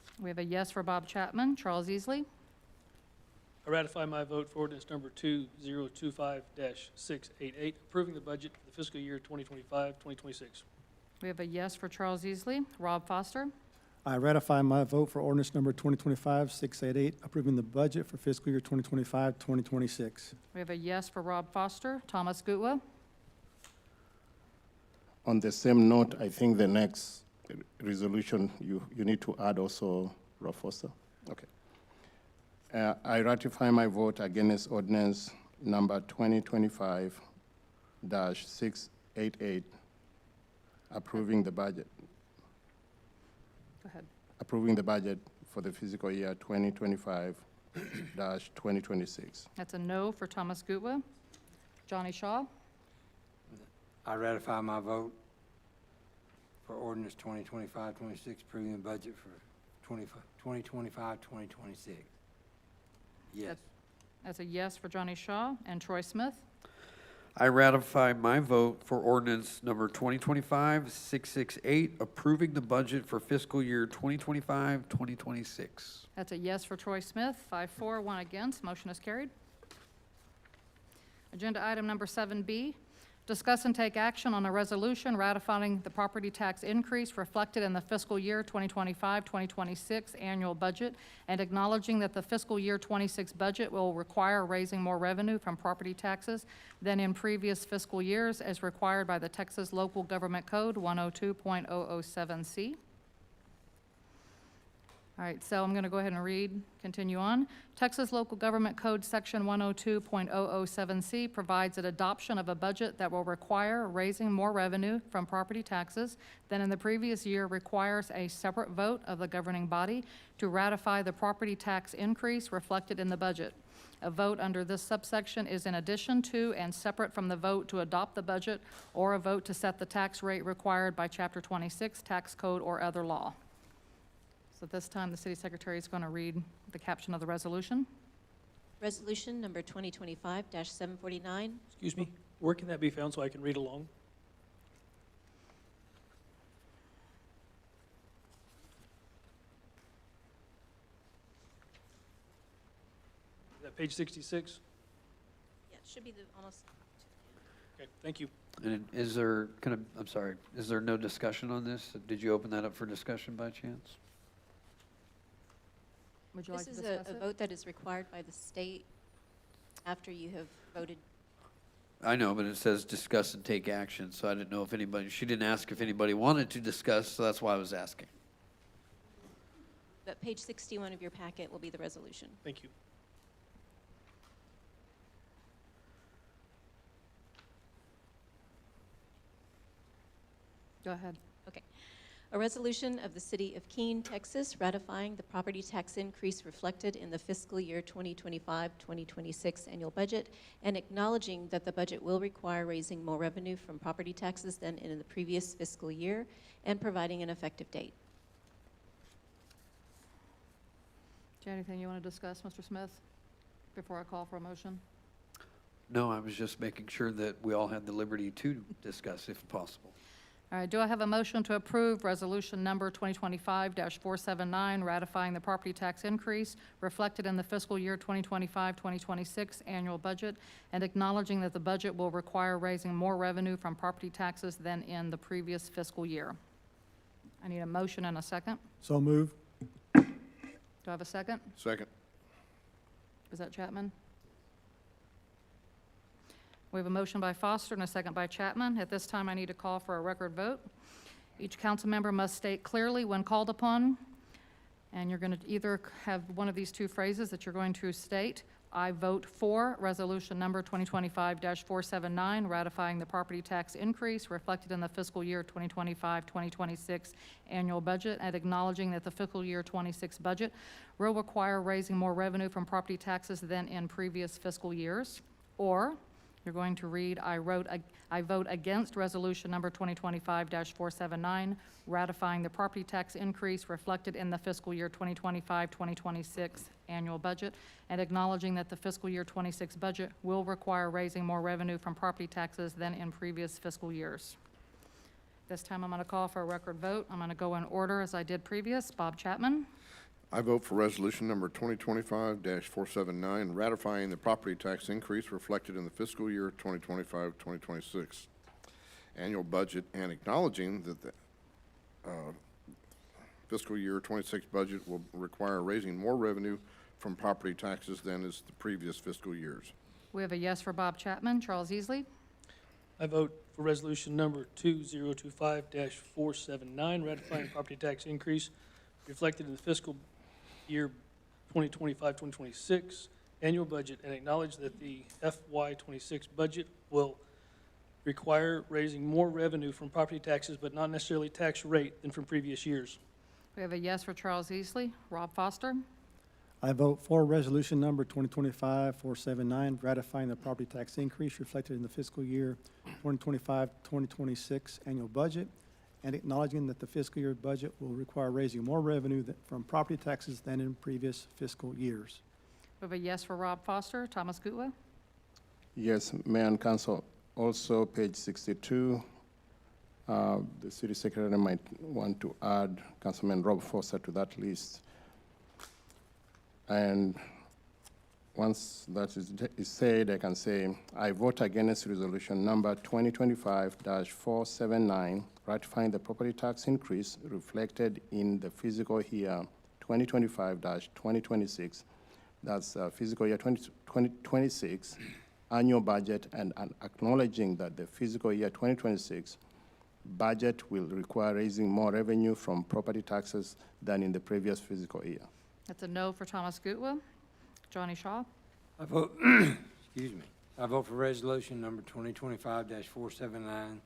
2025-2026. We have a yes for Bob Chapman. Charles Easley? I ratify my vote for ordinance number 2025-688, approving the budget for the fiscal year 2025-2026. We have a yes for Charles Easley. Rob Foster? I ratify my vote for ordinance number 2025-688, approving the budget for fiscal year 2025-2026. We have a yes for Rob Foster. Thomas Gutwa? On the same note, I think the next resolution, you need to add also Rob Foster. Okay. I ratify my vote against ordinance number 2025-688, approving the budget. Go ahead. Approving the budget for the fiscal year 2025-2026. That's a no for Thomas Gutwa. Johnny Shaw? I ratify my vote for ordinance 2025-26, approving the budget for 2025-2026. Yes. That's a yes for Johnny Shaw. And Troy Smith? I ratify my vote for ordinance number 2025-668, approving the budget for fiscal year 2025-2026. That's a yes for Troy Smith. 5-4, 1 against. Motion is carried. Agenda item number 7B, discuss and take action on a resolution ratifying the property tax increase reflected in the fiscal year 2025-2026 annual budget and acknowledging that the fiscal year 26 budget will require raising more revenue from property taxes than in previous fiscal years as required by the Texas Local Government Code 102.007C. All right, so I'm going to go ahead and continue on. Texas Local Government Code Section 102.007C provides an adoption of a budget that will require raising more revenue from property taxes than in the previous year requires a separate vote of the governing body to ratify the property tax increase reflected in the budget. A vote under this subsection is in addition to and separate from the vote to adopt the budget or a vote to set the tax rate required by Chapter 26 Tax Code or other law. So at this time, the city secretary is going to read the caption of the resolution. Resolution number 2025-749. Excuse me, where can that be found so I can read along? Is that page 66? Yeah, it should be almost. Okay, thank you. And is there, I'm sorry, is there no discussion on this? Did you open that up for discussion by chance? Would you like This to is discuss a it? vote that is required by the state after you have voted. I know, but it says discuss and take action, so I didn't know if anybody, she didn't ask if anybody wanted to discuss, so that's why I was asking. But page 61 of your packet will be the resolution. Thank you. Go ahead. Okay. A resolution of the City of Keene, Texas, ratifying the property tax increase reflected in the fiscal year 2025-2026 annual budget and acknowledging that the budget will require raising more revenue from property taxes than in the previous fiscal year and providing an effective date. Do you have anything you want to discuss, Mr. Smith, before I call for a motion? No, I was just making sure that we all had the liberty to discuss if possible. All right, do I have a motion to approve resolution number 2025-479, ratifying the property tax increase reflected in the fiscal year 2025-2026 annual budget and acknowledging that the budget will require raising more revenue from property taxes than in the previous fiscal year? I need a motion and a second. So move. Do I have a second? Second. Was that Chapman? We have a motion by Foster and a second by Chapman. At this time, I need to call for a record vote. Each council member must state clearly when called upon, and you're going to either have one of these two phrases that you're going to state. I vote for resolution number 2025-479, ratifying the property tax increase reflected in the fiscal year 2025-2026 annual budget and acknowledging that the fiscal year 26 budget will require raising more revenue from property taxes than in previous fiscal years. Or you're going to read, I vote against resolution number 2025-479, ratifying the property tax increase reflected in the fiscal year 2025-2026 annual budget, and acknowledging that the fiscal year 26 budget will require raising more revenue from property taxes than in previous fiscal years. This time I'm going to call for a record vote. I'm going to go in order as I did previous. Bob Chapman. I vote for resolution number 2025-479, ratifying the property tax increase reflected in the fiscal year 2025-2026 annual budget and acknowledging that the fiscal year 26 budget will require raising more revenue from property taxes than is the previous fiscal years. We have a yes for Bob Chapman. Charles Easley. I vote for resolution number 2025-479, ratifying property tax increase reflected in the fiscal year 2025-2026 annual budget and acknowledge that the FY26 budget will require raising more revenue from property taxes, but not necessarily tax rate than from previous years. We have a yes for Charles Easley. Rob Foster. I vote for resolution number 2025-479, ratifying the property tax increase reflected in the fiscal year 2025-2026 annual budget and acknowledging that the fiscal year budget will require raising more revenue from property taxes than in previous fiscal years. We have a yes for Rob Foster. Thomas Gutwa? Yes, Mayor and Council. Also, page 62, the city secretary might want to add Councilman Rob Foster to that list. And once that is said, I can say, I vote against resolution number 2025-479, ratifying the property tax increase reflected in the fiscal year 2025-2026, that's fiscal year 2026 annual budget, and acknowledging that the fiscal year 2026 budget will require raising more revenue from property taxes than in the previous fiscal year. That's a no for Thomas Gutwa. Johnny Shaw? I vote, excuse me, I vote for resolution number 2025-479,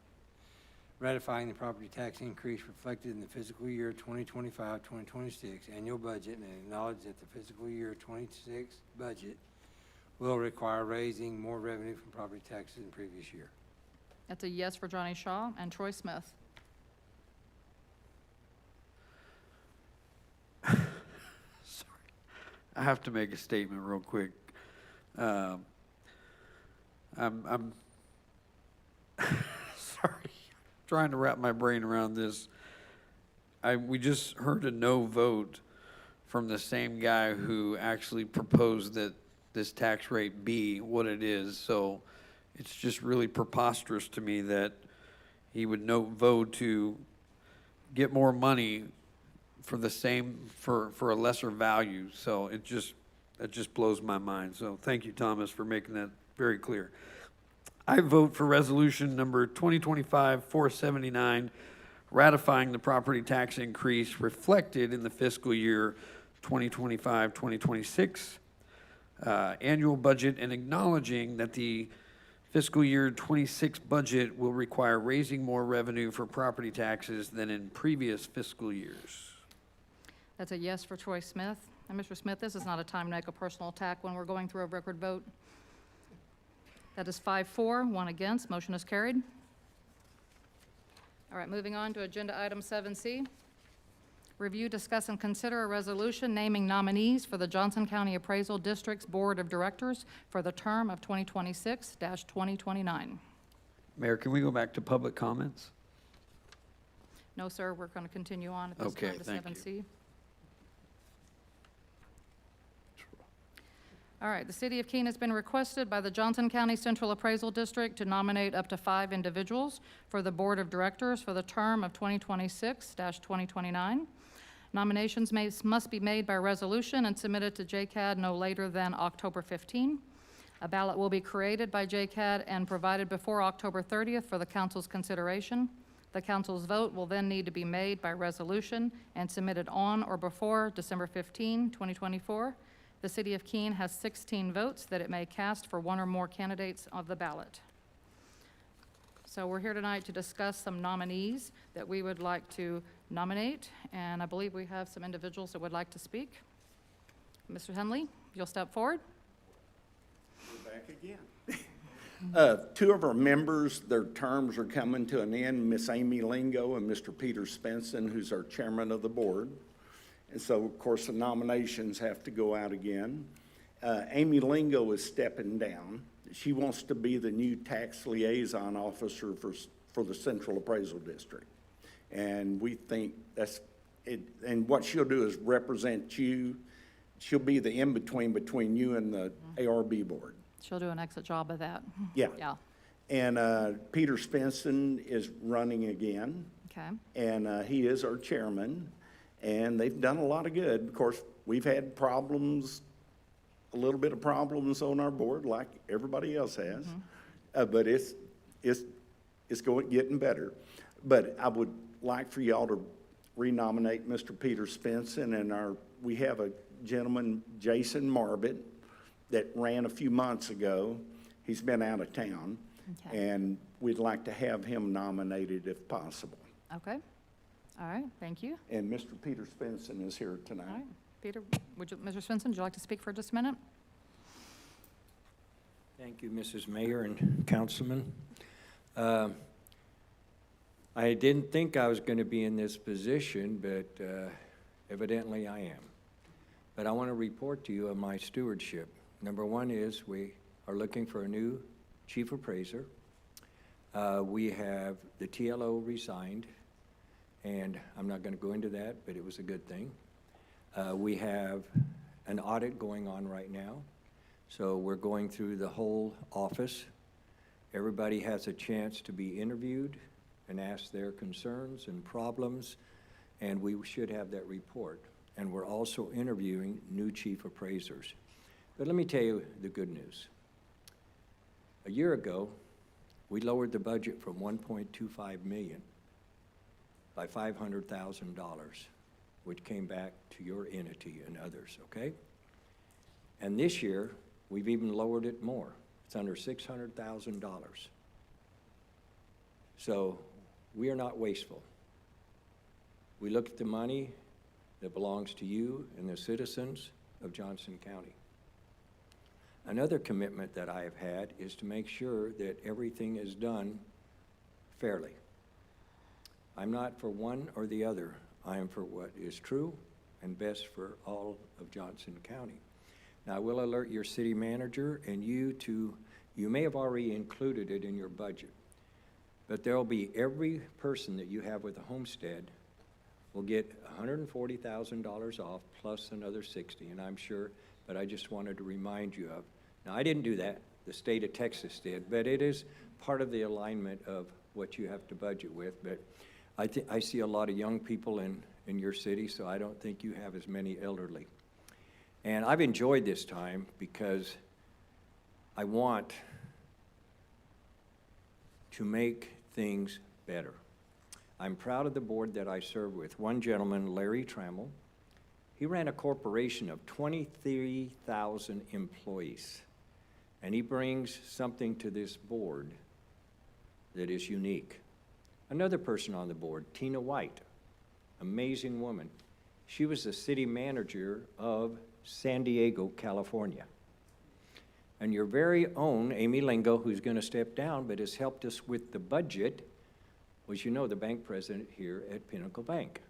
ratifying the property tax increase reflected in the fiscal year 2025-2026 annual budget, and acknowledge that the fiscal year 26 budget will require raising more revenue from property taxes than previous year. That's a yes for Johnny Shaw. And Troy Smith? I have to make a statement real quick. I'm sorry, trying to wrap my brain around this. We just heard a no vote from the same guy who actually proposed that this tax rate be what it is. So it's just really preposterous to me that he would no vote to get more money for the same, for a lesser value. So that just blows my mind. So thank you, Thomas, for making that very clear. I vote for resolution number 2025-479, ratifying the property tax increase reflected in the fiscal year 2025-2026 annual budget, and acknowledging that the fiscal year 26 budget will require raising more revenue for property taxes than in previous fiscal years. That's a yes for Troy Smith. And Mr. Smith, this is not a time to make a personal attack when we're going through a record vote. That is 5-4, 1 against. Motion is carried. All right, moving on to agenda item 7C. Review, discuss, and consider a resolution naming nominees for the Johnson County Appraisal District's Board of Directors for the term of 2026-2029. Mayor, can we go back to public comments? No, sir, we're going to continue on at this Okay, time to thank 7C. All right, the City of Keene has been requested by the Johnson County Central Appraisal District to nominate up to 5 individuals for the Board of Directors for the term of 2026-2029. Nominations must be made by resolution and submitted to JCAD no later than October 15. A ballot will be created by JCAD and provided before October 30th for the council's consideration. The council's vote will then need to be made by resolution and submitted on or before December 15, 2024. The City of Keene has 16 votes that it may cast for one or more candidates of the ballot. So we're here tonight to discuss some nominees that we would like to nominate, and I believe we have some individuals that would like to speak. Mr. Henley, you'll step forward. We're back again. Two of our members, their terms are coming to an end, Miss Amy Lingo and Mr. Peter Spenson, who's our chairman of the board. And so, of course, the nominations have to go out again. Amy Lingo is stepping down. She wants to be the new tax liaison officer for the Central Appraisal District. And we think that's it. And what she'll do is represent you. She'll be the in-between between you and the ARB board. She'll do an excellent job of that. Yeah. Yeah. And Peter Spenson is running again. Okay. And he is our chairman. And they've done a lot of good. Of course, we've had problems, a little bit of problems on our board, like everybody else has. But it's getting better. But I would like for y'all to renominate Mr. Peter Spenson, and we have a gentleman, Jason Marbett, that ran a few months ago. He's been out of town. Okay. And we'd like to have him nominated if possible. Okay. All right, thank you. And Mr. Peter Spenson is here tonight. All right, Peter, Mr. Spenson, would you like to speak for just a minute? Thank you, Mrs. Mayor and Councilman. I didn't think I was going to be in this position, but evidently I am. But I want to report to you on my stewardship. Number one is we are looking for a new chief appraiser. We have the TLO resigned, and I'm not going to go into that, but it was a good thing. We have an audit going on right now, so we're going through the whole office. Everybody has a chance to be interviewed and ask their concerns and problems, and we should have that report. And we're also interviewing new chief appraisers. But let me tell you the good news. A year ago, we lowered the budget from 1.25 million by $500,000, which came back to your entity and others, okay? And this year, we've even lowered it more. It's under $600,000. So we are not wasteful. We look at the money that belongs to you and the citizens of Johnson County. Another commitment that I have had is to make sure that everything is done fairly. I'm not for one or the other. I am for what is true and best for all of Johnson County. Now, I will alert your city manager and you may have already included it in your budget, but there'll be every person that you have with a homestead will get $140,000 off plus another 60, and I'm sure, but I just wanted to remind you of. Now, I didn't do that. The state of Texas did, but it is part of the alignment of what you have to budget with. But I see a lot of young people in your city, so I don't think you have as many elderly. And I've enjoyed this time because I want to make things better. I'm proud of the board that I serve with. One gentleman, Larry Trammell, he ran a corporation of 23,000 employees, and he brings something to this board that is unique. Another person on the board, Tina White, amazing woman. She was the city manager of San Diego, California. And your very own Amy Lingo, who's going to step down but has helped us with the budget, was, you know, the bank president here at Pinnacle Bank.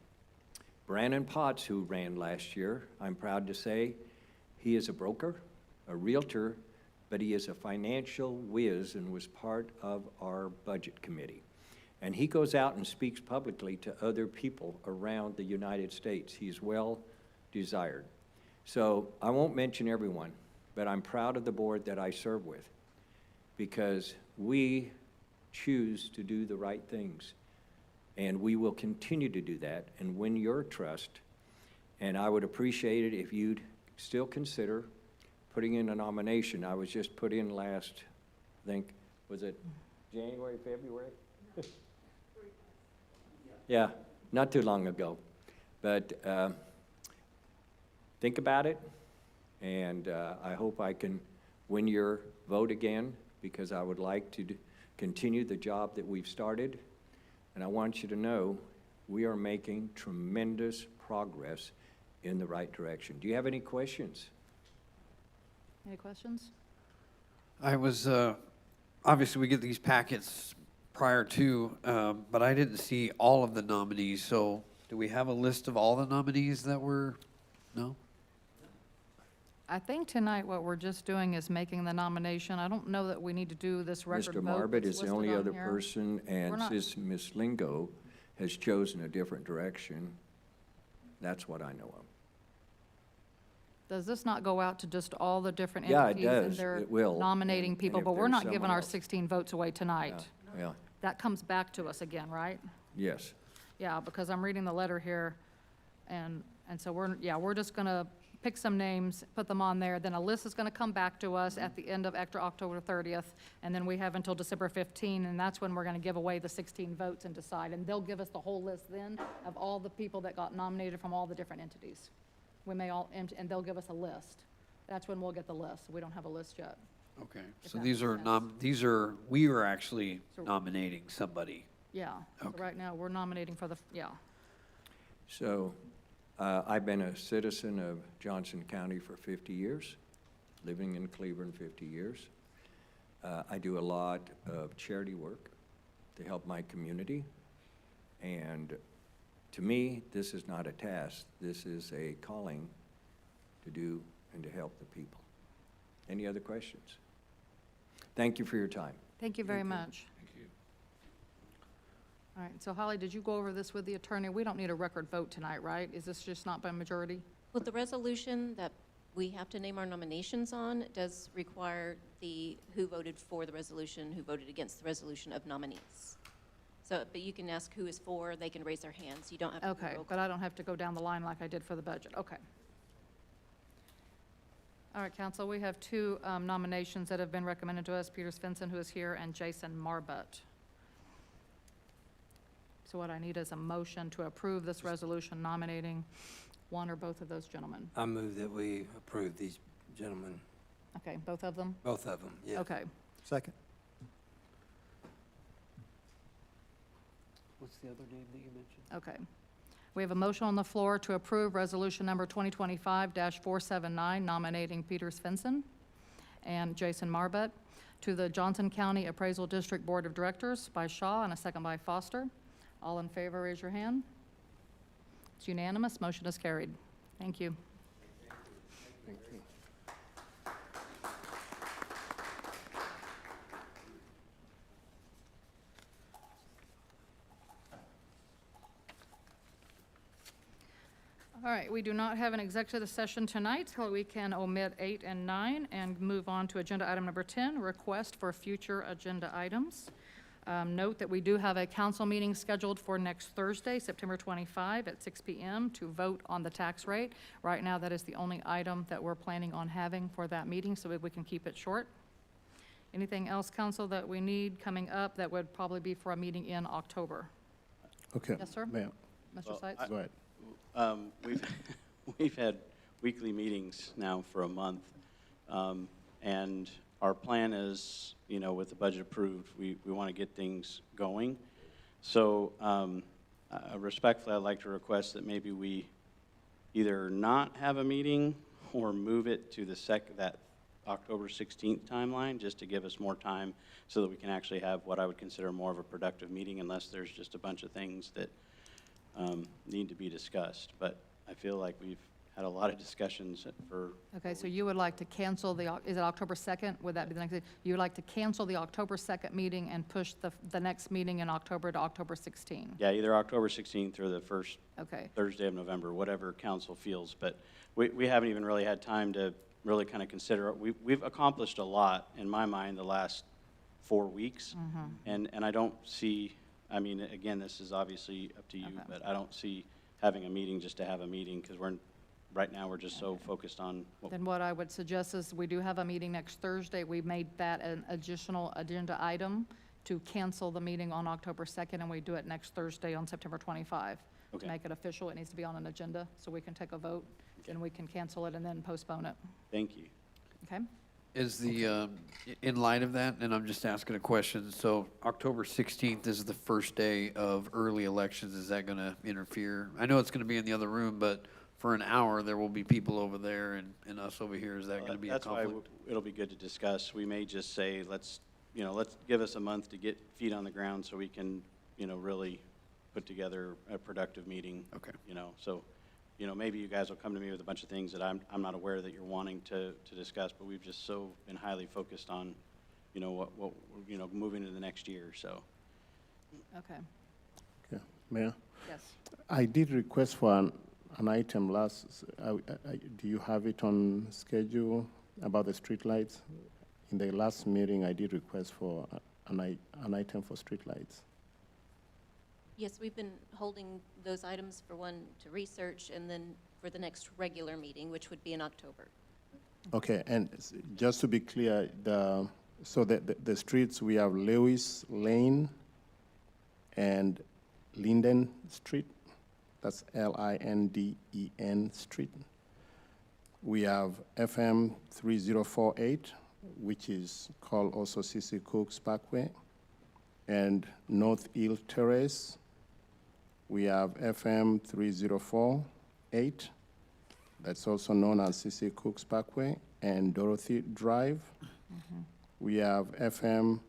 Brandon Potts, who ran last year, I'm proud to say, he is a broker, a realtor, but he is a financial whiz and was part of our budget committee. And he goes out and speaks publicly to other people around the United States. He's well desired. So I won't mention everyone, but I'm proud of the board that I serve with because we choose to do the right things. And we will continue to do that and win your trust. And I would appreciate it if you'd still consider putting in a nomination. I was just put in last, I think, was it January, February? Yeah, not too long ago. But think about it, and I hope I can win your vote again because I would like to continue the job that we've started. And I want you to know we are making tremendous progress in the right direction. Do you have any questions? Any questions? I was, obviously we get these packets prior to, but I didn't see all of the nominees, so do we have a list of all the nominees that were, no? I think tonight what we're just doing is making the nomination. I don't know that we need to do this record Mr. vote Marbut that's is the listed only on other here. person, and We're not- since Ms. Lingo has chosen a different direction, that's what I know of. Does this not go out to just all the different Yeah, it entities? And does. they're It will. nominating And people, if but we're there's not giving someone our else. 16 votes away tonight. Yeah, That comes back to us again, right? yes. Yeah, because I'm reading the letter here, and so we're just gonna pick some names, put them on there, then a list is gonna come back to us at the end of October 30th, and then we have until December 15, and that's when we're gonna give away the 16 votes and decide, and they'll give us the whole list then of all the people that got nominated from all the different entities. We may all, and they'll give us a list. That's when we'll get the list. We don't have a list yet. Okay, If so that these makes are sense. we are actually So- nominating somebody. Yeah, so Okay. right now, we're nominating for the, yeah. So I've been a citizen of Johnson County for 50 years, living in Cleveland 50 years. I do a lot of charity work to help my community. And to me, this is not a task. This is a calling to do and to help the people. Any other questions? Thank you for your time. Thank you very much. Thank you. All right, so Holly, did you go over this with the attorney? We don't need a record vote tonight, right? Is this just not by majority? Well, the resolution that we have to name our nominations on does require who voted for the resolution, who voted against the resolution of nominees. So, but you can ask who is for, they can raise their hands. You don't have to do Okay, roll but call. I don't have to go down the line like I did for the budget. Okay. All right, council, we have two nominations that have been recommended to us, Peter Svensson, who is here, and Jason Marbutt. So what I need is a motion to approve this resolution nominating one or both of those gentlemen. I move that we approve these gentlemen, Okay, both of them? both of them, yeah. Okay. Second. What's the other name that you mentioned? Okay. We have a motion on the floor to approve resolution number 2025-479, nominating Peter Svensson and Jason Marbutt to the Johnson County Appraisal District Board of Directors by Shaw and a second by Foster. All in favor, raise your hand. It's unanimous. Motion is carried. Thank you. Thank you. All right, we do not have an executive session tonight, so we can omit 8 and 9 and move on to agenda item number 10, request for future agenda items. Note that we do have a council meeting scheduled for next Thursday, September 25 at 6 p.m. to vote on the tax rate. Right now, that is the only item that we're planning on having for that meeting, so we can keep it short. Anything else, council, that we need coming up that would probably be for a meeting in October? Okay. Yes, sir? Mayor, Mr. Seitz? go ahead. We've had weekly meetings now for a month, and our plan is, with the budget approved, we want to get things going. So respectfully, I'd like to request that maybe we either not have a meeting or move it to that October 16th timeline, just to give us more time so that we can actually have what I would consider more of a productive meeting, unless there's just a bunch of things that need to be discussed. But I feel like we've had a lot of discussions for. Okay, so you would like to cancel is it October 2nd? Would that be the next, you would like to cancel the October 2nd meeting and push the next meeting in October to October 16? Yeah, either October 16th or the first Okay. Thursday of November, whatever council feels. But we haven't even really had time to really kind of consider it. We've accomplished a lot, in my mind, the last 4 weeks. And I don't see, I mean, again, this is obviously up to you, Okay. but I don't see having a meeting just to have a meeting, because right now, we're just so focused on Then what I would suggest is we do have a meeting next Thursday. We made that an additional agenda item to cancel the meeting on October 2nd, and we do it next Thursday on September 25. Okay. To make it official, it needs to be on an agenda, so we can take a vote, and we can cancel it and then postpone it. Thank you. Okay? Is the, in light of that, and I'm just asking a question, so October 16th is the first day of early elections. Is that going to interfere? I know it's going to be in the other room, but for an hour, there will be people over there and us over here. Is that going to be a That's why conflict? it'll be good to discuss. We may just say, let's give us a month to get feet on the ground so we can, really put together a productive meeting. Okay. So, maybe you guys will come to me with a bunch of things that I'm not aware that you're wanting to discuss, but we've just so been highly focused on, what moving into the next year, so. Okay. Okay. Mayor, Yes. I did request for an item do you have it on schedule about the streetlights? In the last meeting, I did request for an item for streetlights. Yes, we've been holding those items for one to research and then for the next regular meeting, which would be in October. Okay, and just to be clear, the streets, we have Lewis Lane and Linden Street. That's Linden Street. We have FM 3048, which is called also C.C. Cooks Parkway, and North Hill Terrace. We have FM 3048, that's also known as C.C. Cooks Parkway, and Dorothy Drive. We have FM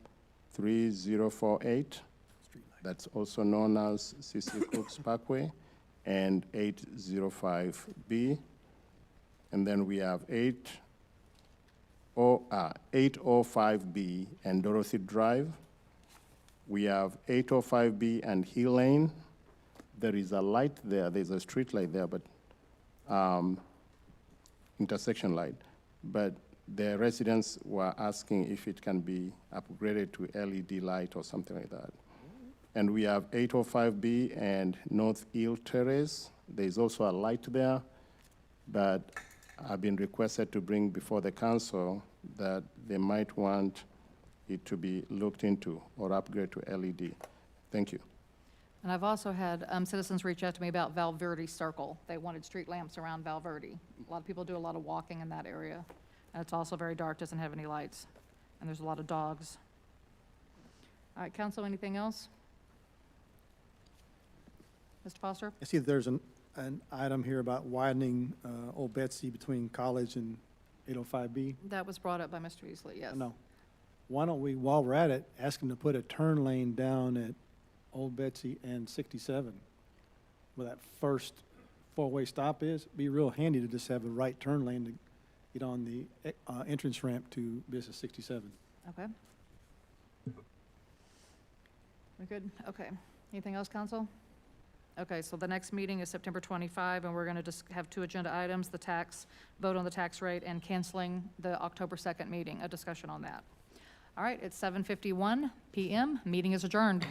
3048, that's also known as C.C. Cooks Parkway, and 805B. And then we have 805B and Dorothy Drive. We have 805B and Hill Lane. There is a light there, there's a street light there, but intersection light. But the residents were asking if it can be upgraded to LED light or something like that. And we have 805B and North Hill Terrace. There's also a light there, but I've been requested to bring before the council that they might want it to be looked into or upgrade to LED. Thank you. And I've also had citizens reach out to me about Valverde Circle. They wanted street lamps around Valverde. A lot of people do a lot of walking in that area. And it's also very dark, doesn't have any lights. And there's a lot of dogs. All right, council, anything else? Mr. Foster? I see that there's an item here about widening Old Betsy between College and 805B. That was brought up by Mr. Easley, yes. No. Why don't we, while we're at it, ask them to put a turn lane down at Old Betsy and 67, where that first four-way stop is? Be real handy to just have a right turn lane to get on the entrance ramp to Business 67. Okay. We good? Okay. Anything else, council? Okay, so the next meeting is September 25, and we're going to just have two agenda items, the tax, vote on the tax rate, and canceling the October 2nd meeting, a discussion on that. All right, it's 7:51 p.m. Meeting is adjourned.